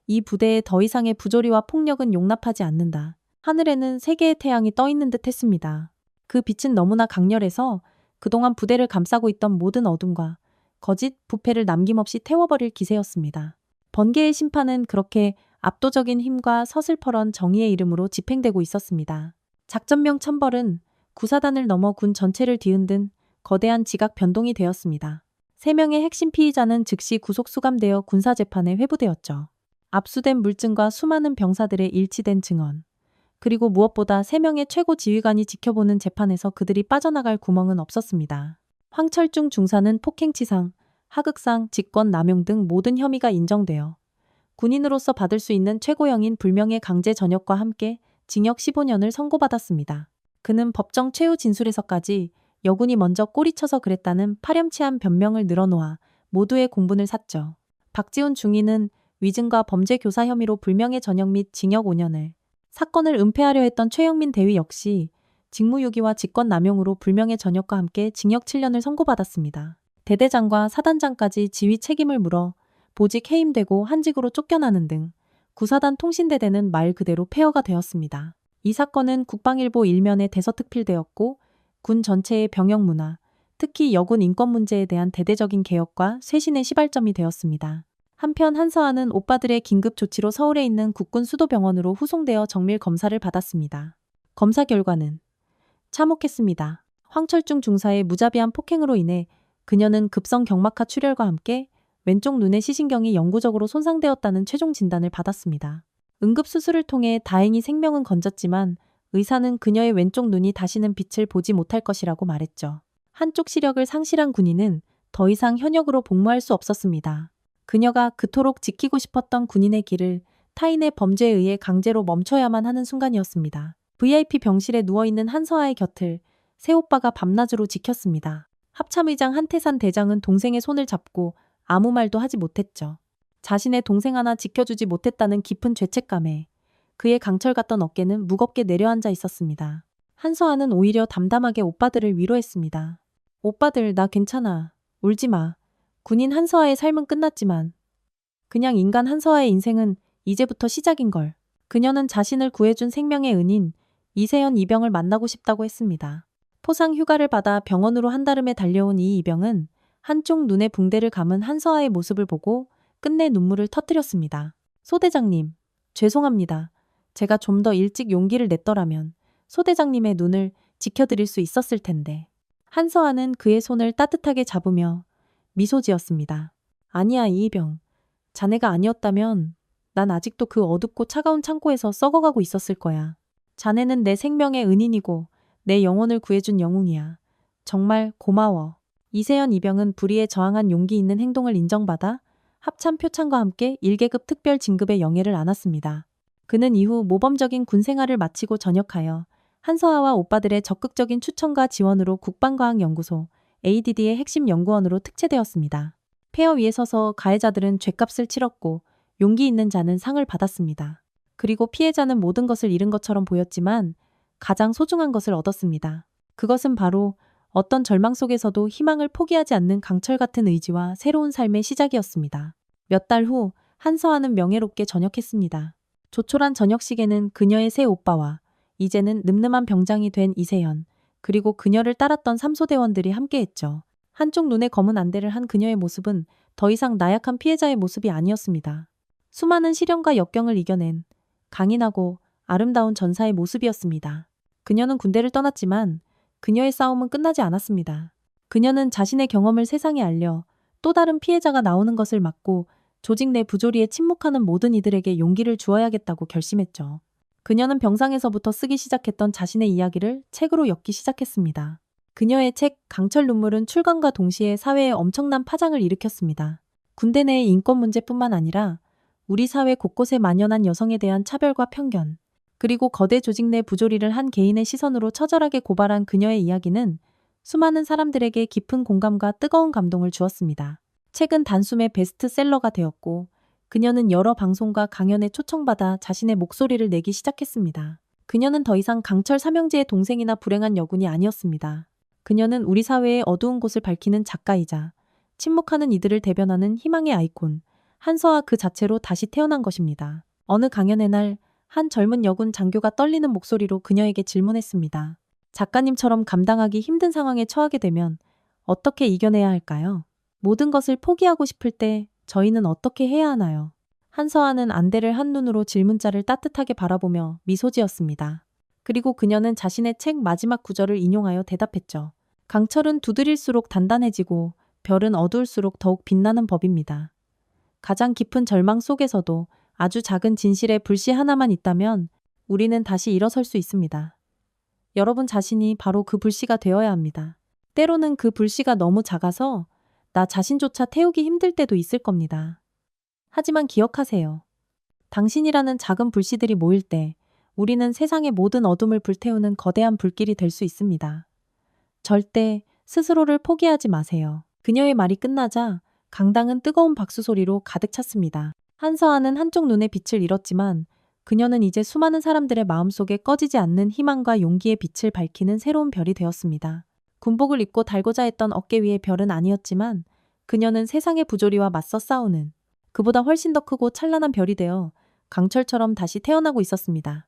이 부대에 더 이상의 부조리와 폭력은 용납하지 않는다. 하늘에는 3개의 태양이 떠 있는 듯 했습니다. 그 빛은 너무나 강렬해서 그동안 부대를 감싸고 있던 모든 어둠과 거짓, 부패를 남김없이 태워버릴 기세였습니다. 번개의 심판은 그렇게 압도적인 힘과 서슬퍼런 정의의 이름으로 집행되고 있었습니다. 작전명 천벌은 구사단을 넘어 군 전체를 뒤흔든 거대한 지각 변동이 되었습니다. 3명의 핵심 피의자는 즉시 구속 수감되어 군사재판에 회부되었죠. 압수된 물증과 수많은 병사들의 일치된 증언, 그리고 무엇보다 3명의 최고 지휘관이 지켜보는 재판에서 그들이 빠져나갈 구멍은 없었습니다. 황철중 중사는 폭행치상, 하극상, 직권남용 등 모든 혐의가 인정되어 군인으로서 받을 수 있는 최고형인 불명예 강제 전역과 함께 징역 15년을 선고받았습니다. 그는 법정 최후 진술에서까지 여군이 먼저 꼬리쳐서 그랬다는 파렴치한 변명을 늘어놓아 모두의 공분을 샀죠. 박지훈 중위는 위증과 범죄 교사 혐의로 불명예 전역 및 징역 5년을, 사건을 은폐하려 했던 최영민 대위 역시 직무유기와 직권남용으로 불명예 전역과 함께 징역 7년을 선고받았습니다. 대대장과 사단장까지 지휘 책임을 물어 보직 해임되고 한직으로 쫓겨나는 등 구사단 통신대대는 말 그대로 폐허가 되었습니다. 이 사건은 국방일보 일면에 대서특필되었고 군 전체의 병역 문화, 특히 여군 인권 문제에 대한 대대적인 개혁과 쇄신의 시발점이 되었습니다. 한편 한서아는 오빠들의 긴급 조치로 서울에 있는 국군 수도병원으로 후송되어 정밀 검사를 받았습니다. 검사 결과는 참혹했습니다. 황철중 중사의 무자비한 폭행으로 인해 그녀는 급성 경막하 출혈과 함께 왼쪽 눈의 시신경이 영구적으로 손상되었다는 최종 진단을 받았습니다. 응급수술을 통해 다행히 생명은 건졌지만 의사는 그녀의 왼쪽 눈이 다시는 빛을 보지 못할 것이라고 말했죠. 한쪽 시력을 상실한 군인은 더 이상 현역으로 복무할 수 없었습니다. 그녀가 그토록 지키고 싶었던 군인의 길을 타인의 범죄에 의해 강제로 멈춰야만 하는 순간이었습니다. VIP 병실에 누워있는 한서아의 곁을 새오빠가 밤낮으로 지켰습니다. 합참의장 한태산 대장은 동생의 손을 잡고 아무 말도 하지 못했죠. 자신의 동생 하나 지켜주지 못했다는 깊은 죄책감에 그의 강철 같던 어깨는 무겁게 내려앉아 있었습니다. 한서아는 오히려 담담하게 오빠들을 위로했습니다. 오빠들, 나 괜찮아. 울지 마. 군인 한서아의 삶은 끝났지만 그냥 인간 한서아의 인생은 이제부터 시작인걸. 그녀는 자신을 구해준 생명의 은인 이세연 이병을 만나고 싶다고 했습니다. 포상 휴가를 받아 병원으로 한달음에 달려온 이 이병은 한쪽 눈에 붕대를 감은 한서아의 모습을 보고 끝내 눈물을 터뜨렸습니다. 소대장님, 죄송합니다. 제가 좀 더 일찍 용기를 냈더라면 소대장님의 눈을 지켜드릴 수 있었을 텐데. 한서아는 그의 손을 따뜻하게 잡으며 미소 지었습니다. 아니야, 이희병. 자네가 아니었다면 난 아직도 그 어둡고 차가운 창고에서 썩어가고 있었을 거야. 자네는 내 생명의 은인이고 내 영혼을 구해준 영웅이야. 정말 고마워. 이세연 이병은 불의에 저항한 용기 있는 행동을 인정받아 합참 표창과 함께 1계급 특별 진급의 영예를 안았습니다. 그는 이후 모범적인 군 생활을 마치고 전역하여 한서아와 오빠들의 적극적인 추천과 지원으로 국방과학연구소 ADD의 핵심 연구원으로 특채되었습니다. 폐허 위에 서서 가해자들은 죗값을 치렀고 용기 있는 자는 상을 받았습니다. 그리고 피해자는 모든 것을 잃은 것처럼 보였지만 가장 소중한 것을 얻었습니다. 그것은 바로 어떤 절망 속에서도 희망을 포기하지 않는 강철 같은 의지와 새로운 삶의 시작이었습니다. 몇 달 후 한서아는 명예롭게 전역했습니다. 조촐한 전역식에는 그녀의 새 오빠와 이제는 늠름한 병장이 된 이세연, 그리고 그녀를 따랐던 삼소대원들이 함께했죠. 한쪽 눈에 검은 안대를 한 그녀의 모습은 더 이상 나약한 피해자의 모습이 아니었습니다. 수많은 시련과 역경을 이겨낸 강인하고 아름다운 전사의 모습이었습니다. 그녀는 군대를 떠났지만 그녀의 싸움은 끝나지 않았습니다. 그녀는 자신의 경험을 세상에 알려 또 다른 피해자가 나오는 것을 막고 조직 내 부조리에 침묵하는 모든 이들에게 용기를 주어야겠다고 결심했죠. 그녀는 병상에서부터 쓰기 시작했던 자신의 이야기를 책으로 엮기 시작했습니다. 그녀의 책 강철 눈물은 출간과 동시에 사회에 엄청난 파장을 일으켰습니다. 군대 내의 인권 문제뿐만 아니라 우리 사회 곳곳에 만연한 여성에 대한 차별과 편견, 그리고 거대 조직 내 부조리를 한 개인의 시선으로 처절하게 고발한 그녀의 이야기는 수많은 사람들에게 깊은 공감과 뜨거운 감동을 주었습니다. 책은 단숨에 베스트셀러가 되었고 그녀는 여러 방송과 강연에 초청받아 자신의 목소리를 내기 시작했습니다. 그녀는 더 이상 강철 삼형제의 동생이나 불행한 여군이 아니었습니다. 그녀는 우리 사회의 어두운 곳을 밝히는 작가이자 침묵하는 이들을 대변하는 희망의 아이콘, 한서아 그 자체로 다시 태어난 것입니다. 어느 강연의 날, 한 젊은 여군 장교가 떨리는 목소리로 그녀에게 질문했습니다. 작가님처럼 감당하기 힘든 상황에 처하게 되면 어떻게 이겨내야 할까요? 모든 것을 포기하고 싶을 때 저희는 어떻게 해야 하나요? 한서아는 안대를 한 눈으로 질문자를 따뜻하게 바라보며 미소 지었습니다. 그리고 그녀는 자신의 책 마지막 구절을 인용하여 대답했죠. 강철은 두드릴수록 단단해지고 별은 어두울수록 더욱 빛나는 법입니다. 가장 깊은 절망 속에서도 아주 작은 진실의 불씨 하나만 있다면 우리는 다시 일어설 수 있습니다. 여러분 자신이 바로 그 불씨가 되어야 합니다. 때로는 그 불씨가 너무 작아서 나 자신조차 태우기 힘들 때도 있을 겁니다. 하지만 기억하세요. 당신이라는 작은 불씨들이 모일 때 우리는 세상의 모든 어둠을 불태우는 거대한 불길이 될 수 있습니다. 절대 스스로를 포기하지 마세요. 그녀의 말이 끝나자 강당은 뜨거운 박수 소리로 가득 찼습니다. 한서아는 한쪽 눈에 빛을 잃었지만 그녀는 이제 수많은 사람들의 마음속에 꺼지지 않는 희망과 용기의 빛을 밝히는 새로운 별이 되었습니다. 군복을 입고 달고자 했던 어깨 위의 별은 아니었지만 그녀는 세상의 부조리와 맞서 싸우는 그보다 훨씬 더 크고 찬란한 별이 되어 강철처럼 다시 태어나고 있었습니다.